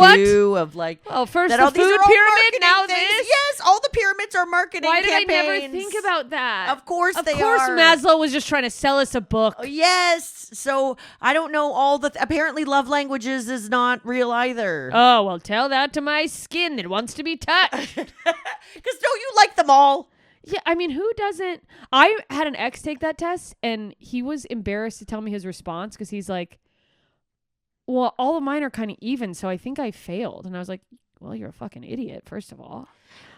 What? Of like, oh, first that the all these food are all pyramid, marketing now things. this. Yes, all the pyramids are marketing Why did campaigns. I never think about that? Of course Of they course are. Maslow was just trying to sell us a book. Oh, yes. So I don't know all the. Apparently, love languages is not real either. Oh, well, tell that to my skin that wants to be touched. Because don't you like them all? Yeah, I mean, who doesn't? I had an ex take that test, and he was embarrassed to tell me his response because he's like, well, all of mine are kind of even, so I think I failed. And I was like, well, you're a fucking idiot, first of all.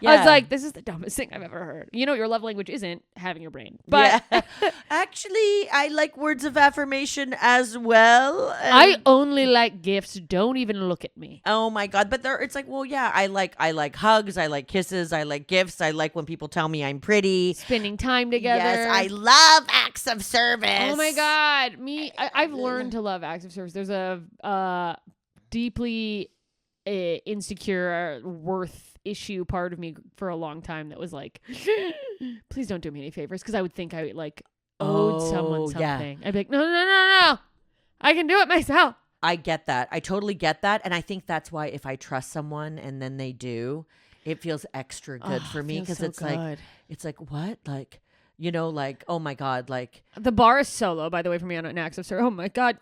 I was like, this is the dumbest thing I've ever heard. You know, your love language isn't having your brain. But yeah. Actually, I like words of affirmation as well. I only like gifts. Don't even look at me. Oh my God. But it's like, well, yeah, I like hugs. I like kisses. I like gifts. I like when people tell me I'm pretty. Spending time together. Yes, I love acts of service. Oh my God. I've learned to love acts of service. There's a deeply insecure worth issue part of me for a long time that was like, please don't do me any favors, because I would think I like owed someone something. Yeah. I'd be like, no, I can do it myself. I get that. I totally get that. And I think that's why if I trust someone and then they do, it feels extra good for me, because it's like what, like, you know, like, oh my God, like the bar is so low, by the way, for me on an acts of service. Oh my God,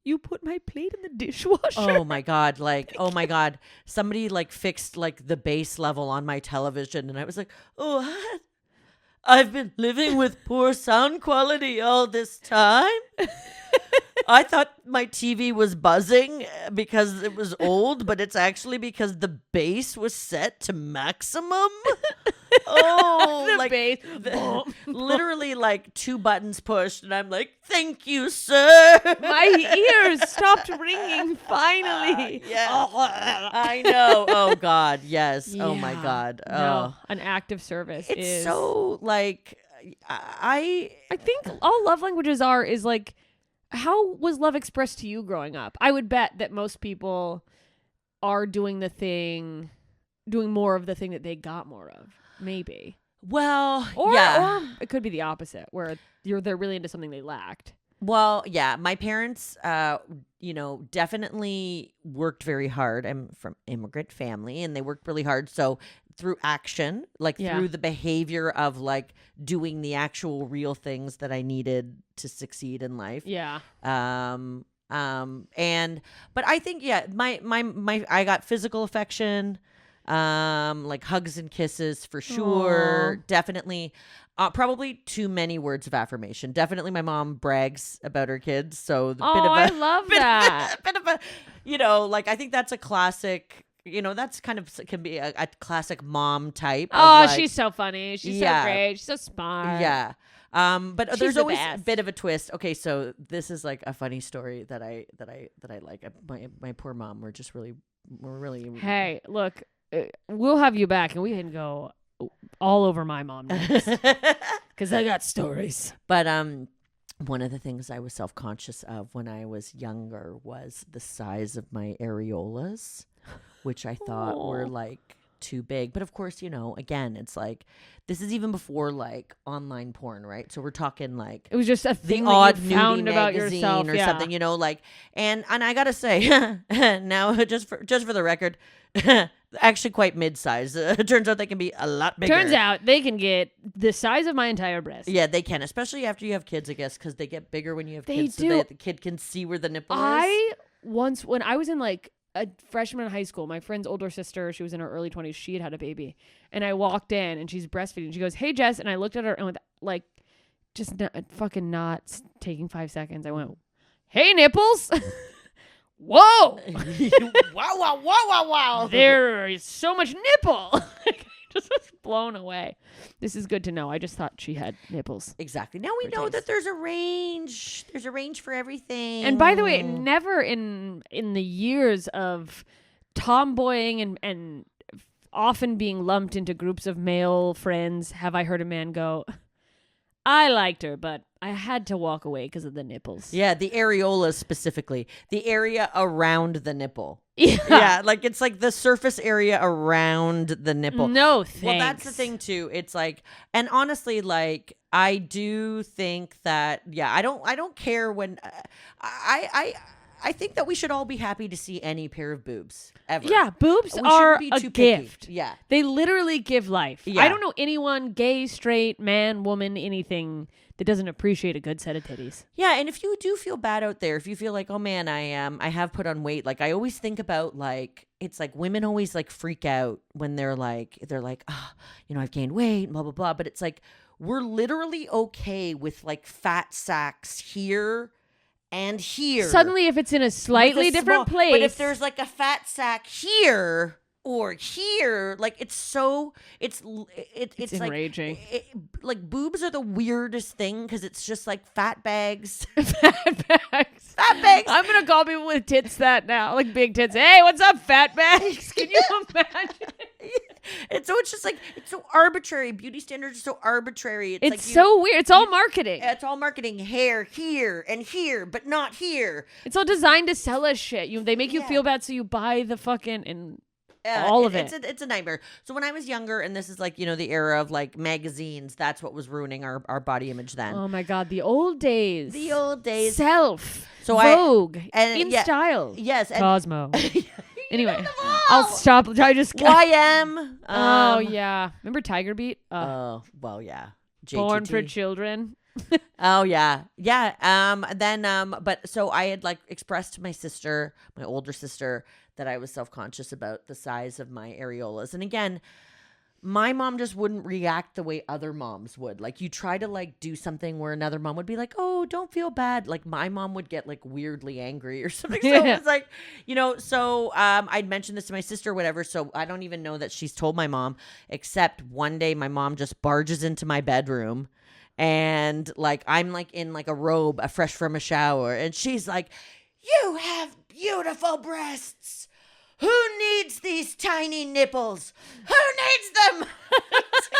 you put my plate in the dishwasher. Oh my God. Like, oh my God. Somebody like fixed like the bass level on my television. And I was like, oh, what? I've been living with poor sound quality all this time. I thought my TV was buzzing because it was old, but it's actually because the bass was set to maximum. Oh, the like bass. Literally like 2 buttons pushed, and I'm like, "Thank you, sir." My ears stopped ringing finally. Yeah, I know. Oh God, yes. Yeah. Oh my God. Oh, no, an act of service. It's so like I think all love languages is like, how was love expressed to you growing up? I would bet that most people are doing more of the thing that they got more of. Maybe. Well, or it could be the opposite, where they're really into something they lacked. Well, yeah, my parents, definitely worked very hard. I'm from immigrant family, and they worked really hard. So through action, like through the behavior of like doing the actual real things that I needed to succeed in life. Yeah. But I think, my I got physical affection. Like hugs and kisses for sure. Aww. Definitely, probably too many words of affirmation. Definitely, my mom brags about her kids, so I love that. Bit of a, like I think that's a classic. That's kind of can be a classic mom type. Oh, she's so funny. She's so great. She's so smart. Yeah. But she's there's always best. a bit of a twist. Okay, so this is like a funny story that I like. My poor mom. We're really. Hey, look. We'll have you back, and we can go all over my mom next, because I got stories. But one of the things I was self-conscious of when I was younger was the size of my areolas, which I thought were like too big. But of course, again, it's like this is even before like online porn, right? So we're talking like it was just a thing the odd that you found nudie about magazine yourself or something, like. And I gotta say, now just for the record. Actually quite mid-size. Turns out they can be a lot bigger. Turns out they can get the size of my entire breast. Yeah, they can, especially after you have kids, I guess, because they get bigger when you have kids. Do. So that the kid can see where the nipple is. When I was in like a freshman in high school, my friend's older sister, she was in her early 20s, she had a baby. And I walked in and she's breastfeeding. She goes, "Hey, Jess." And I looked at her and with like just not taking 5 seconds, I went, "Hey, nipples." Whoa! Wow. There is so much nipple. Just was blown away. This is good to know. I just thought she had nipples. Exactly. Now we know that there's a range. There's a range for everything. And by the way, never in the years of tomboying and often being lumped into groups of male friends have I heard a man go, "I liked her, but I had to walk away because of the nipples. Yeah, the areolas specifically. The area around the nipple. Yeah. Yeah, like it's like the surface area around the nipple. No, thanks. Well, that's the thing too. It's like, and honestly, like I do think that, yeah, I don't care when I think that we should all be happy to see any pair of boobs ever. Yeah, boobs We are shouldn't be a too picky. gift. Yeah. They literally give life. Yeah. I don't know anyone, gay, straight, man, woman, anything, that doesn't appreciate a good set of titties. Yeah, and if you do feel bad out there, if you feel like, oh man, I have put on weight, like I always think about like it's like women always like freak out when they're like oh, I've gained weight, blah blah blah, but it's like we're literally okay with like fat sacks here and here. Suddenly, if it's in a slightly With a different small- place. But if there's like a fat sack here or here, like it's like enraging. like boobs are the weirdest thing because it's just like fat bags. Fat bags. Fat bags. I'm going to call people with tits that now. Like big tits. Hey, what's up, fat bags? Can you imagine? And so it's just like, it's so arbitrary. Beauty standards are so arbitrary. It's like so weird. It's all marketing. It's all marketing. Hair here and here, but not here. It's all designed to sell us shit. They make you Yeah. feel bad, so you buy the fucking and all of it. It's a nightmare. So when I was younger, and this is like, the era of like magazines, that's what was ruining our body image then. Oh my God, the old days. The old days. Self. So Vogue. and In yeah, Style. Yes. And Cosmo. Anyway, them all. I'll stop. I just. YM. Oh yeah. Remember Tiger Beat? Oh, well, yeah. Born for JTT. Children. Oh yeah. Yeah. But so I had like expressed to my sister, my older sister, that I was self-conscious about the size of my areolas. And again, my mom just wouldn't react the way other moms would. Like you try to like do something where another mom would be like, "Oh, don't feel bad." Like my mom would get like weirdly angry or something. So it was like, I'd mentioned this to my sister or whatever. So I don't even know that she's told my mom, except one day my mom just barges into my bedroom and like I'm like in like a robe, fresh from a shower, and she's like, "You have beautiful breasts. Who needs these tiny nipples? Who needs them?"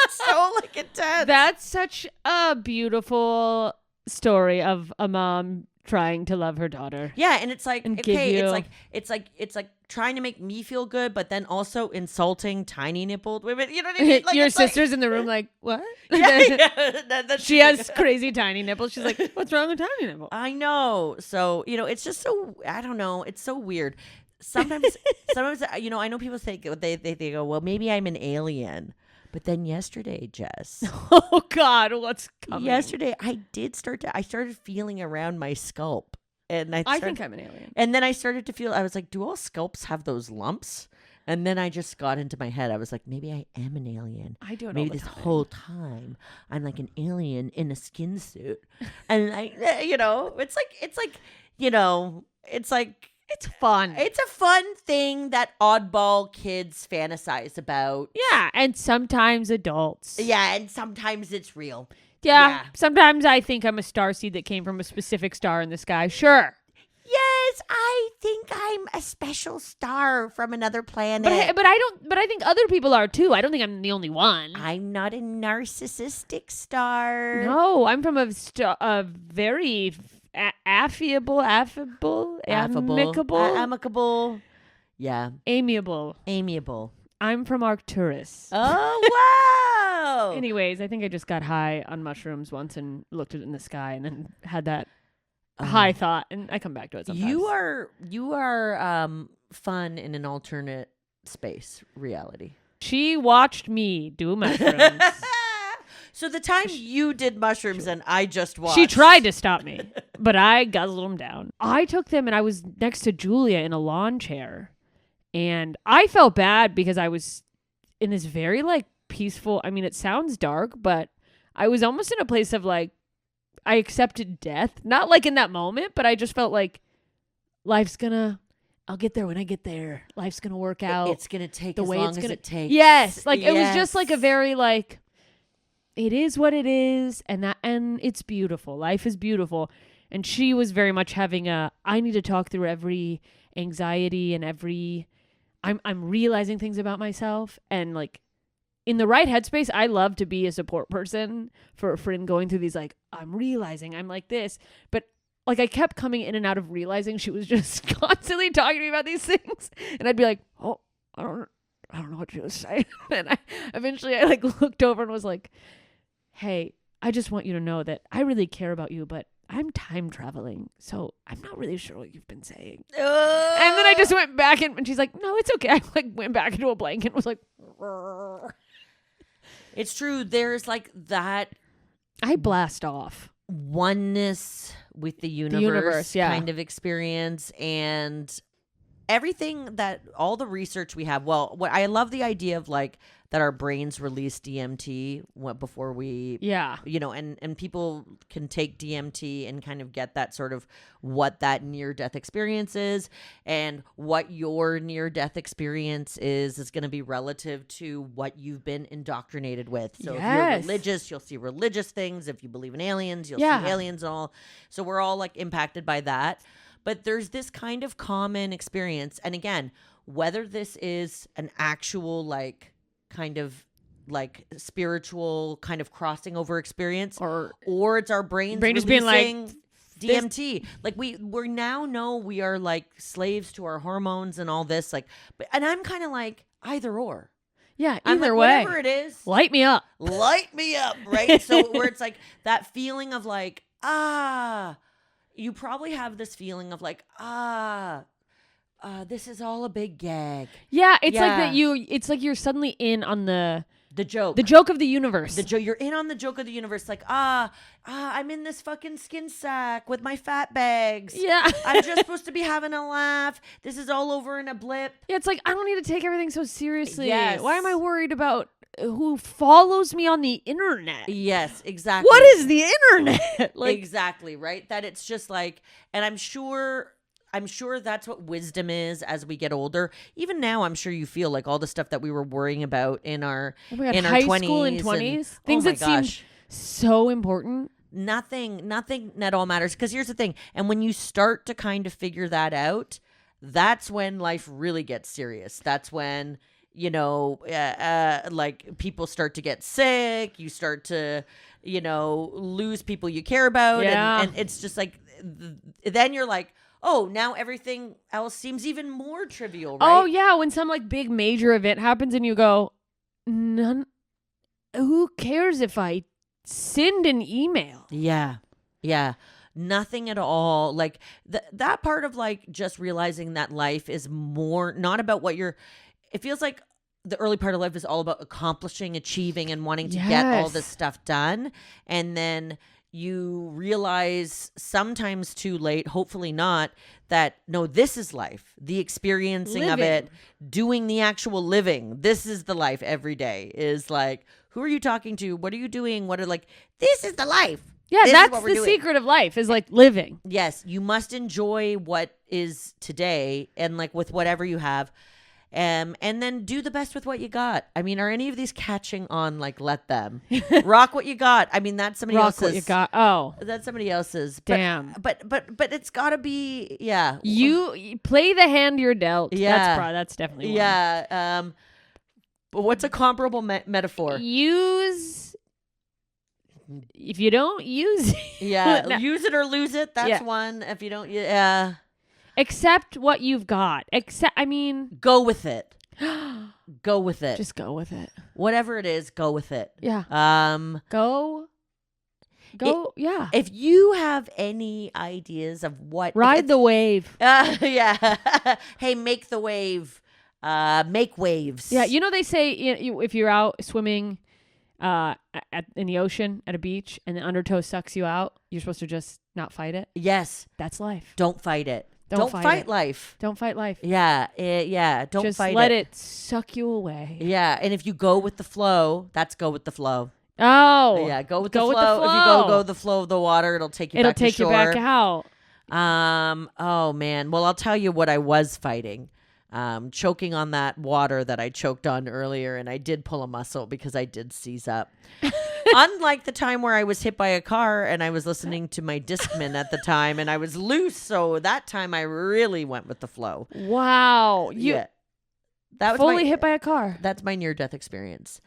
It's so like intense. That's such a beautiful story of a mom trying to love her daughter. Yeah, and it's like, And give okay, you- it's like trying to make me feel good, but then also insulting tiny nippled women. You know what I mean? Like, Your it's like- sister's in the room like, what? yeah. She has crazy tiny nipples. She's like, what's wrong with tiny nipples? I know. So, it's just so, I don't know. It's so weird. Sometimes, I know people think they go, well, maybe I'm an alien. But then yesterday, Jess. Oh God, what's coming? Yesterday, I started feeling around my scalp. And I think I'm an alien. And then I started to feel, I was like, do all scalps have those lumps? And then I just got into my head. I was like, maybe I am an alien. I do it Maybe all the this time. whole time I'm like an alien in a skin suit. And like, it's like, It's fun. it's a fun thing that oddball kids fantasize about. Yeah, and sometimes adults. Yeah, and sometimes it's real. Yeah, Yeah. sometimes I think I'm a starseed that came from a specific star in the sky. Sure. Yes, I think I'm a special star from another planet. But I think other people are too. I don't think I'm the only one. I'm not a narcissistic star. No, I'm from a very affable, amicable. Yeah, amiable. amiable. I'm from Arcturus. Oh, wow. Anyways, I think I just got high on mushrooms once and looked at it in the sky and then had that high thought, and I come back to it sometimes. You are fun in an alternate space reality. She watched me do mushrooms. So the time you did mushrooms and I just watched. She tried to stop me, but I guzzled them down. I took them and I was next to Julia in a lawn chair. And I felt bad because I was in this very like peaceful, I mean, it sounds dark, but I was almost in a place of like, I accepted death. Not like in that moment, but I just felt like I'll get there when I get there. Life's going to work out. It's going to take the as way long it's as gonna it takes. Yes. Like it was just Yes. like a very like, it is what it is. And it's beautiful. Life is beautiful. And she was very much having I need to talk through every anxiety and I'm realizing things about myself. And like in the right headspace, I love to be a support person for a friend going through these, like, I'm realizing I'm like this. But like, I kept coming in and out of realizing she was just constantly talking to me about these things. And I'd be like, oh, I don't know what she was saying. And eventually I like looked over and was like, hey, I just want you to know that I really care about you, but I'm time traveling, so I'm not really sure what you've been saying. And then I just went back and she's like, no, it's okay. I like went back into a blanket and was like, "Rrr." It's true. There's like that I blast off. oneness with the universe, yeah. kind of experience, and everything that all the research we have. Well, what I love the idea of like that our brains release DMT before we, Yeah. you know, and people can take DMT and kind of get that sort of what that near death experience is, and what your near death experience is going to be relative to what you've been indoctrinated with. So if you're religious, you'll see religious things. If you believe in aliens, you'll see aliens and all. So we're all like impacted by that. But there's this kind of common experience. And again, whether this is an actual like kind of like spiritual kind of crossing over experience, or it's our brains just being like DMT. Like we now know we are like slaves to our hormones and all this. Like, and I'm kind of like either or. Yeah, I'm either like, way. whatever it is, light me up, right? So where it's like that feeling of like you probably have this feeling of like this is all a big gag. Yeah, it's like that it's like you're suddenly in on the joke. The joke of the universe. You're in on the joke of the universe. Like, I'm in this fucking skin sack with my fat bags. Yeah. I'm just supposed to be having a laugh. This is all over in a blip. Yeah, it's like, I don't need to take everything so seriously. Yes. Why am I worried about who follows me on the internet? Yes, exactly. What is the internet? Like, exactly, right? That it's just like, and I'm sure that's what wisdom is as we get older. Even now, I'm sure you feel like all the stuff that we were worrying about in our in our 20s, high school and 20s, things that seem so important. Nothing at all matters. Because here's the thing, and when you start to kind of figure that out, that's when life really gets serious. That's when, you know, like people start to get sick. You start to, you know, lose people you care about, and it's just like then you're like, oh, now everything else seems even more trivial, right? Oh, yeah. When some like big major event happens and you go, who cares if I send an email? Yeah. Yeah. Nothing at all. Like that part of like just realizing that life is more not about what it feels like the early part of life is all about accomplishing, achieving, and wanting to get all this stuff done. And then you realize sometimes too late, hopefully not, that no, this is life. The experiencing of it, doing the actual living. This is the life every day is like, who are you talking to? What are you doing? This is the life. Yeah, that's the secret of life is like living. Yes, you must enjoy what is today and like with whatever you have. And then do the best with what you got. I mean, are any of these catching on? Like, let them rock what you got. I mean, that's somebody else's. Rock what you got. Oh, that's somebody else's. Damn. But it's got to be. Yeah. You play the hand you're dealt. Yeah. That's definitely one. Yeah. But what's a comparable metaphor? Use. If you don't use it. Yeah. No. Use it or lose it. That's one. If you don't. Yeah. Accept what you've got. Go with it. Go with it. Just go with it. Whatever it is, go with it. Yeah. Go. Yeah. If you have any ideas of what ride the wave. Yeah. Hey, make the wave. Make waves. Yeah. You know they say if you're out swimming in the ocean at a beach and the undertow sucks you out, you're supposed to just not fight it. Yes. That's life. Don't fight it. Don't fight life. Don't fight life. Yeah. Yeah. Don't just fight it. Just let it suck you away. Yeah. And if you go with the flow, that's go with the flow. Oh. Yeah. Go with the flow. If you go with the flow of the water, it'll take you back to shore. It'll take you back out. Oh, man. Well, I'll tell you what I was fighting. Choking on that water that I choked on earlier, and I did pull a muscle because I did seize up. Unlike the time where I was hit by a car and I was listening to my Discman at the time and I was loose, so that time I really went with the flow. Wow. That was fully hit by a car. That's my near-death experience.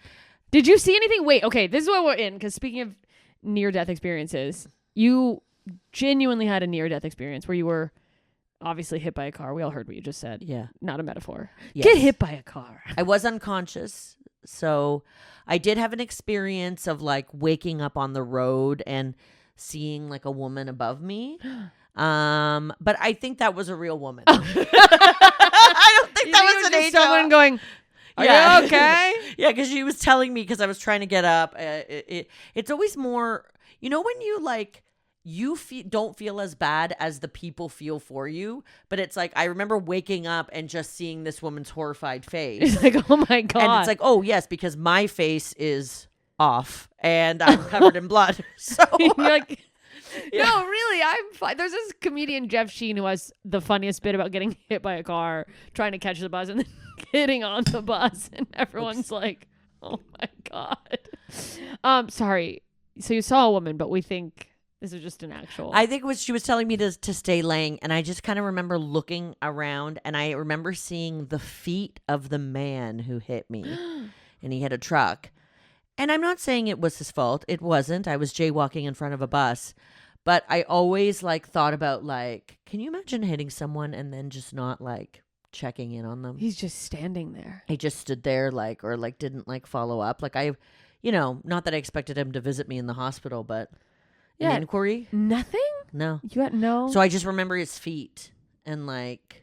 Did you see anything? Wait, okay, this is what we're in. Because speaking of near-death experiences, you genuinely had a near-death experience where you were obviously hit by a car. We all heard what you just said. Yeah. Not a metaphor. Yes. Get hit by a car. I was unconscious. So I did have an experience of like waking up on the road and seeing like a woman above me. But I think that was a real woman. I don't think that was an angel. Someone going, are you okay? Yeah, because she was telling me because I was trying to get up. It's always more, you know, when you like, you don't feel as bad as the people feel for you, but it's like I remember waking up and just seeing this woman's horrified face. It's like, oh my God. And it's like, oh yes, because my face is off and I'm covered in blood. So You're like, no, really, I'm fine. There's this comedian, Jeff Sheen, who has the funniest bit about getting hit by a car, trying to catch the bus, and then getting on the bus, and everyone's like, oh my God. Sorry. So you saw a woman, but we think this is just an actual. I think she was telling me to stay laying, and I just kind of remember looking around, and I remember seeing the feet of the man who hit me, and he had a truck. And I'm not saying it was his fault. It wasn't. I was jaywalking in front of a bus. But I always like thought about like, can you imagine hitting someone and then just not like checking in on them? He's just standing there. He just stood there like, or like didn't like follow up. Like not that I expected him to visit me in the hospital, but an inquiry. Nothing? No. You had no. So I just remember his feet and like,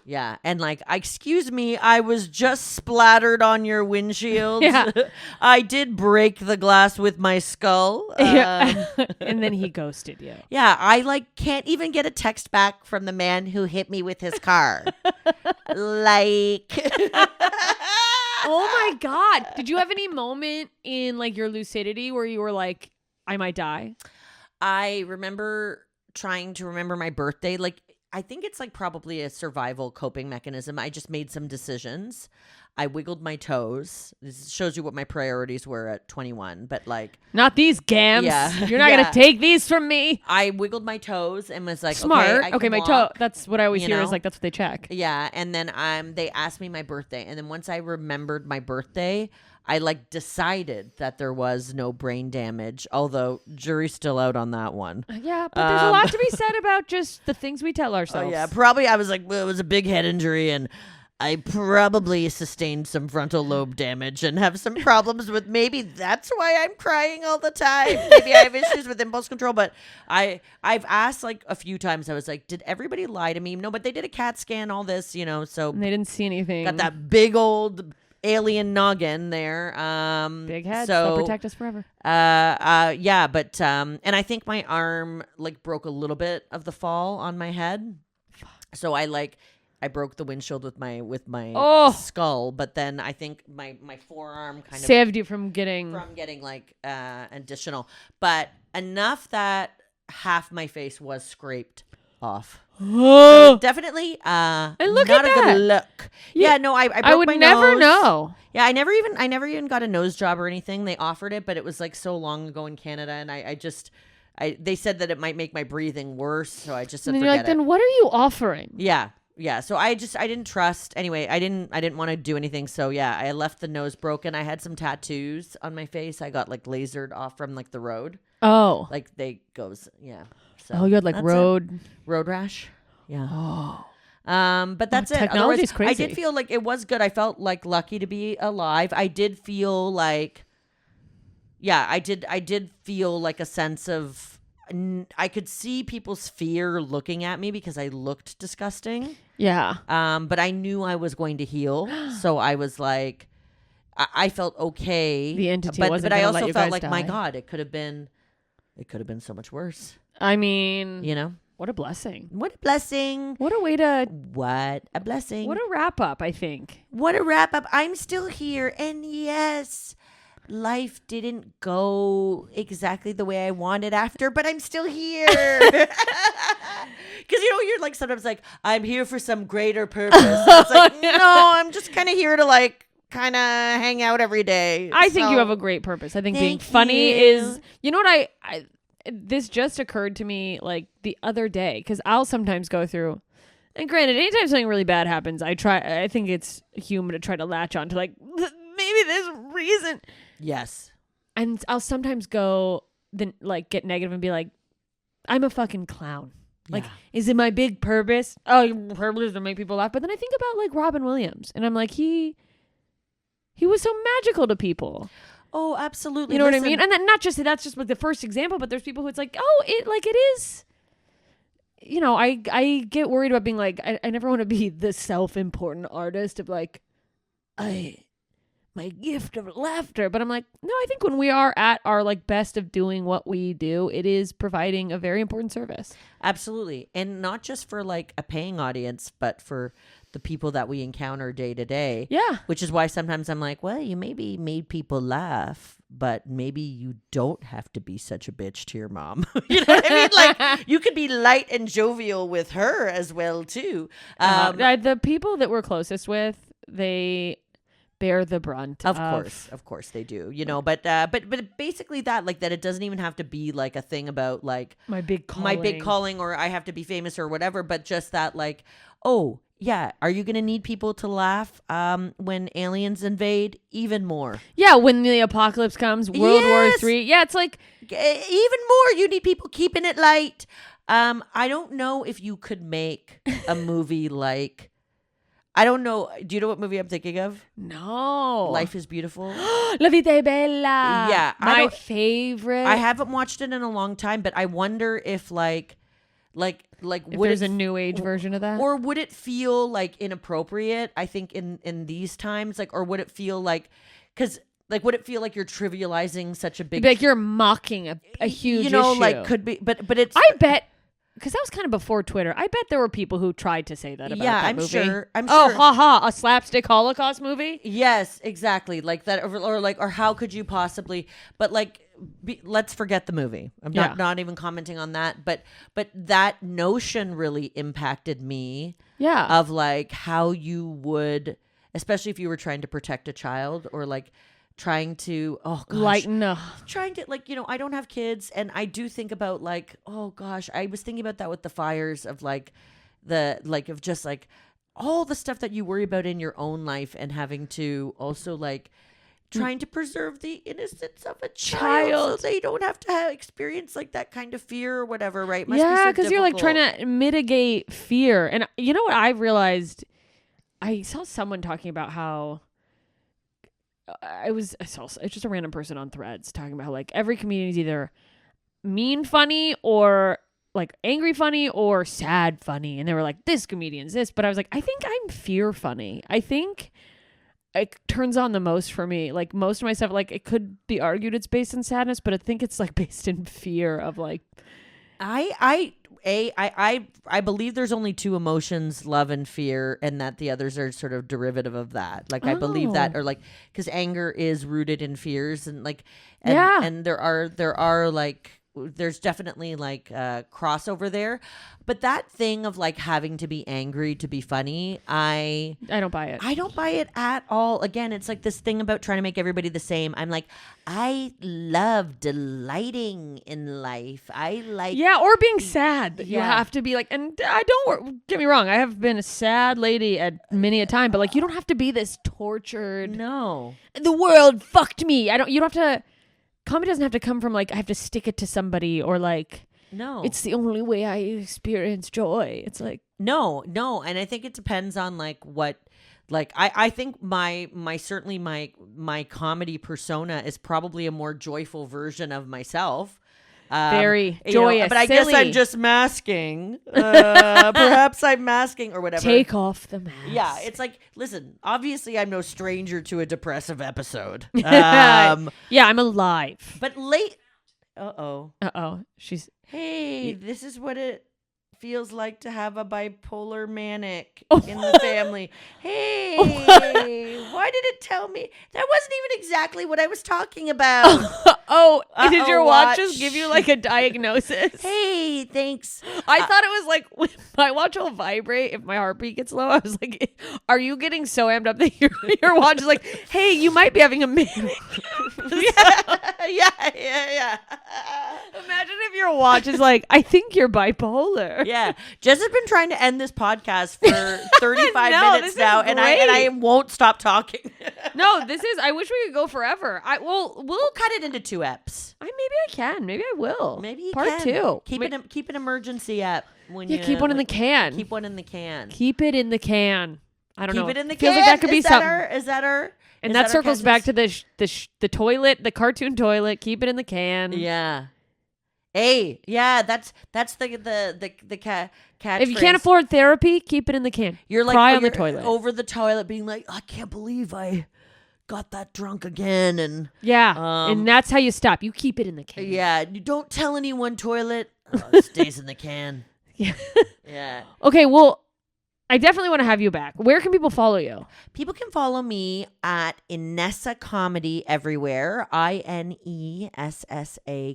yeah. And like, excuse me, I was just splattered on your windshield. Yeah. I did break the glass with my skull. Yeah. And then he ghosted you. Yeah. I like can't even get a text back from the man who hit me with his car. Like. Oh my God. Did you have any moment in like your lucidity where you were like, I might die? I remember trying to remember my birthday. Like, I think it's like probably a survival coping mechanism. I just made some decisions. I wiggled my toes. This shows you what my priorities were at 21, but like. Not these gams. Yeah. You're not going to take these from me. I wiggled my toes and was like, smart. Okay, my toe. That's what I always hear is like, that's what they check. Yeah. And then they asked me my birthday. And then once I remembered my birthday, I like decided that there was no brain damage, although jury's still out on that one. Yeah, but there's a lot to be said about just the things we tell ourselves. Oh yeah, probably I was like, well, it was a big head injury and I probably sustained some frontal lobe damage and have some problems with maybe that's why I'm crying all the time. Maybe I have issues with impulse control, but I've asked like a few times. I was like, did everybody lie to me? No, but they did a CAT scan, all this, so and they didn't see anything. Got that big old alien noggin there. Big head, so they'll protect us forever. Yeah, but and I think my arm like broke a little bit of the fall on my head. So I broke the windshield with my skull, but then I think my forearm kind of saved you from getting like additional, but enough that half my face was scraped off. So definitely and look not at a that. good look. Yeah, no, I broke I would my never nose. know. Yeah, I never even got a nose job or anything. They offered it, but it was like so long ago in Canada, and they said that it might make my breathing worse, so I just said and forget you're like, then what are you offering? Yeah. Yeah, so I didn't trust. Anyway, I didn't want to do anything. So yeah, I left the nose broken. I had some tattoos on my face. I got like lasered off from like the road. Oh, like they goes, yeah. So you had like road rash. Yeah. Oh. But that's it. Technology's crazy. I did feel like it was good. I felt like lucky to be alive. I did feel like, yeah, I did feel like a sense of. I could see people's fear looking at me because I looked disgusting. Yeah. But I knew I was going to heal, so I was like, I felt okay. The entity wasn't. But I gonna also let you felt guys like, die. my God, it could have been so much worse. I mean, what a blessing. What a blessing. What a way to. What a blessing. What a wrap up. I think. What a wrap up. I'm still here, and yes. Life didn't go exactly the way I wanted after, but I'm still here. Because, you're like, sometimes like, I'm here for some greater purpose. It's like, no, I'm just kind of here to like, kind of hang out every day. I think you have a great purpose. I think being funny is, you know what this just occurred to me like the other day, because I'll sometimes go through, and granted, anytime something really bad happens, I think it's human to try to latch on to like, maybe there's a reason. Yes. And I'll sometimes go then like get negative and be like, I'm a fucking clown. Like, is it my big purpose? Oh, your purpose is to make people laugh. But then I think about like Robin Williams, and I'm like, he was so magical to people. Oh, absolutely. You know what I mean? And then that's just like the first example, but there's people who it's like, oh, it is. You know, I get worried about being like, I never want to be the self-important artist of like, my gift of laughter. But I'm like, no, I think when we are at our like best of doing what we do, it is providing a very important service. Absolutely. And not just for like a paying audience, but for the people that we encounter day to day. Yeah. Which is why sometimes I'm like, well, you maybe made people laugh, but maybe you don't have to be such a bitch to your mom. You know what I mean? Like, you could be light and jovial with her as well, too. The people that we're closest with, they bear the brunt. Of course they do. You know, but basically that, like, that it doesn't even have to be like a thing about like my big calling or I have to be famous or whatever, but just that like, oh yeah, are you gonna need people to laugh when aliens invade? Even more. Yeah, when the apocalypse comes, World War III. Yeah, it's like even more. You need people keeping it light. I don't know if you could make a movie like. I don't know. Do you know what movie I'm thinking of? No. Life is Beautiful. La vita è bella. Yeah. My favorite. I haven't watched it in a long time, but I wonder if like if there's a new age version of that, or would it feel like inappropriate? I think in these times, like, or would it feel like, because like, would it feel like you're trivializing such a big, like you're mocking a huge, you know, issue. like could be, but it's. I bet. Because that was kind of before Twitter. I bet there were people who tried to say that about that movie. Sure. I'm oh, sure. haha, a slapstick Holocaust movie? Yes, exactly. Like that, or how could you possibly? But like, let's forget the movie. I'm not even commenting on that. But that notion really impacted me. Yeah. Of like how you would, especially if you were trying to protect a child or like. Trying to lighten up. Trying to like, you know, I don't have kids, and I do think about like, oh gosh, I was thinking about that with the fires of like of just like all the stuff that you worry about in your own life, and having to also like trying to preserve the innocence of a child so they don't have to experience like that kind of fear or whatever, right? Yeah, because you're like trying to mitigate fear. And you know what I realized? I saw someone talking about how it's just a random person on Threads talking about how like every comedian is either mean funny or like angry funny or sad funny, and they were like, this comedian's this, but I was like, I think I'm fear funny. I think it turns on the most for me. Like most of my stuff, like it could be argued it's based in sadness, but I think it's like based in fear of like I believe there's only two emotions, love and fear, and that the others are sort of derivative of that. Like I believe that, or like, because anger is rooted in fears, and like, and there are like, there's definitely like crossover there, but that thing of like having to be angry to be funny, I don't buy it. I don't buy it at all. Again, it's like this thing about trying to make everybody the same. I'm like, I love delighting in life. I like or being sad. You have to be like, and I don't get me wrong, I have been a sad lady at many a time, but like you don't have to be this tortured. No, the world fucked me. You don't have to. Comedy doesn't have to come from like I have to stick it to somebody or like no. It's the only way I experience joy. It's like no, and I think it depends on like what. Like I think my comedy persona is probably a more joyful version of myself. Very joyous, but I silly. guess I'm just masking. Perhaps I'm masking or whatever. Take off the mask. Yeah, it's like, listen, obviously I'm no stranger to a depressive episode. Yeah, I'm alive. But late. Uh-oh. She's. Hey, this is what it feels like to have a bipolar manic in the family. Hey, why did it tell me? That wasn't even exactly what I was talking about. Did your watches give you like a diagnosis? Hey, thanks. I thought it was like my watch will vibrate if my heartbeat gets low. I was like, are you getting so amped up that your watch is like, hey, you might be having a manic. Yeah. Imagine if your watch is like, I think you're bipolar. Yeah, Jess has been trying to end this podcast for 35 minutes now, and I won't stop talking. No, this is. I wish we could go forever. We'll cut it into 2 eps. Maybe I can. Maybe I will. Maybe you Part can. 2. Keep an emergency ep. Keep one in the can. Keep one in the can. Keep it in the can. I don't know. Keep it in the Feels can. like that could be something. Is that her? And that circles back to the toilet, the cartoon toilet. Keep it in the can. Yeah. Hey, yeah, that's the cat. If you can't afford therapy, keep it in the can. You're like cry on the toilet. Over the toilet, being like, I can't believe I got that drunk again, and and that's how you stop. You keep it in the can. Yeah, you don't tell anyone. Toilet it stays in the can. Yeah. Yeah. Okay. Well, I definitely want to have you back. Where can people follow you? People can follow me at Inessa Comedy everywhere. INESSA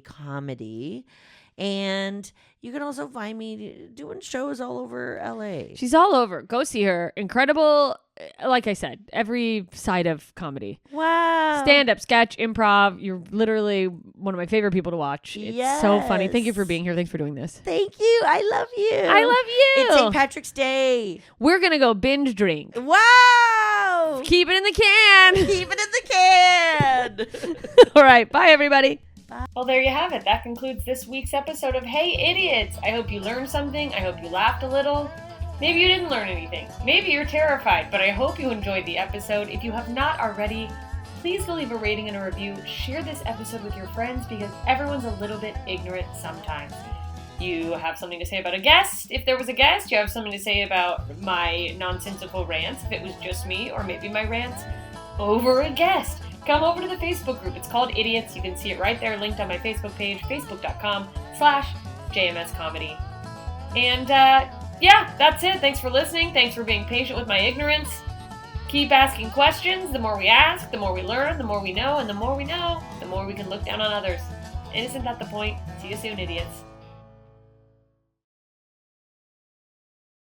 Comedy. And you can also find me doing shows all over LA. She's all over. Go see her. Incredible. Like I said, every side of comedy. Wow. Stand-up, sketch, improv. You're literally one of my favorite people to watch. It's so funny. Thank you for being here. Thanks for doing this. Thank you. I love you. I love you. It's St. Patrick's Day. We're going to go binge drink. Wow. Keep it in the can. Keep it in the can. All right. Bye, everybody. Well, there you have it. That concludes this week's episode of Hey Idiots. I hope you learned something. I hope you laughed a little. Maybe you didn't learn anything. Maybe you're terrified, but I hope you enjoyed the episode. If you have not already, please go leave a rating and a review. Share this episode with your friends because everyone's a little bit ignorant sometimes. You have something to say about a guest. If there was a guest, you have something to say about my nonsensical rants. If it was just me, or maybe my rants over a guest. Come over to the Facebook group. It's called Idiots. You can see it right there, linked on my Facebook page, facebook.com/JMScomedy. And yeah, that's it. Thanks for listening. Thanks for being patient with my ignorance. Keep asking questions. The more we ask, the more we learn, the more we know, and the more we know, the more we can look down on others. And isn't that the point? See you soon, idiots.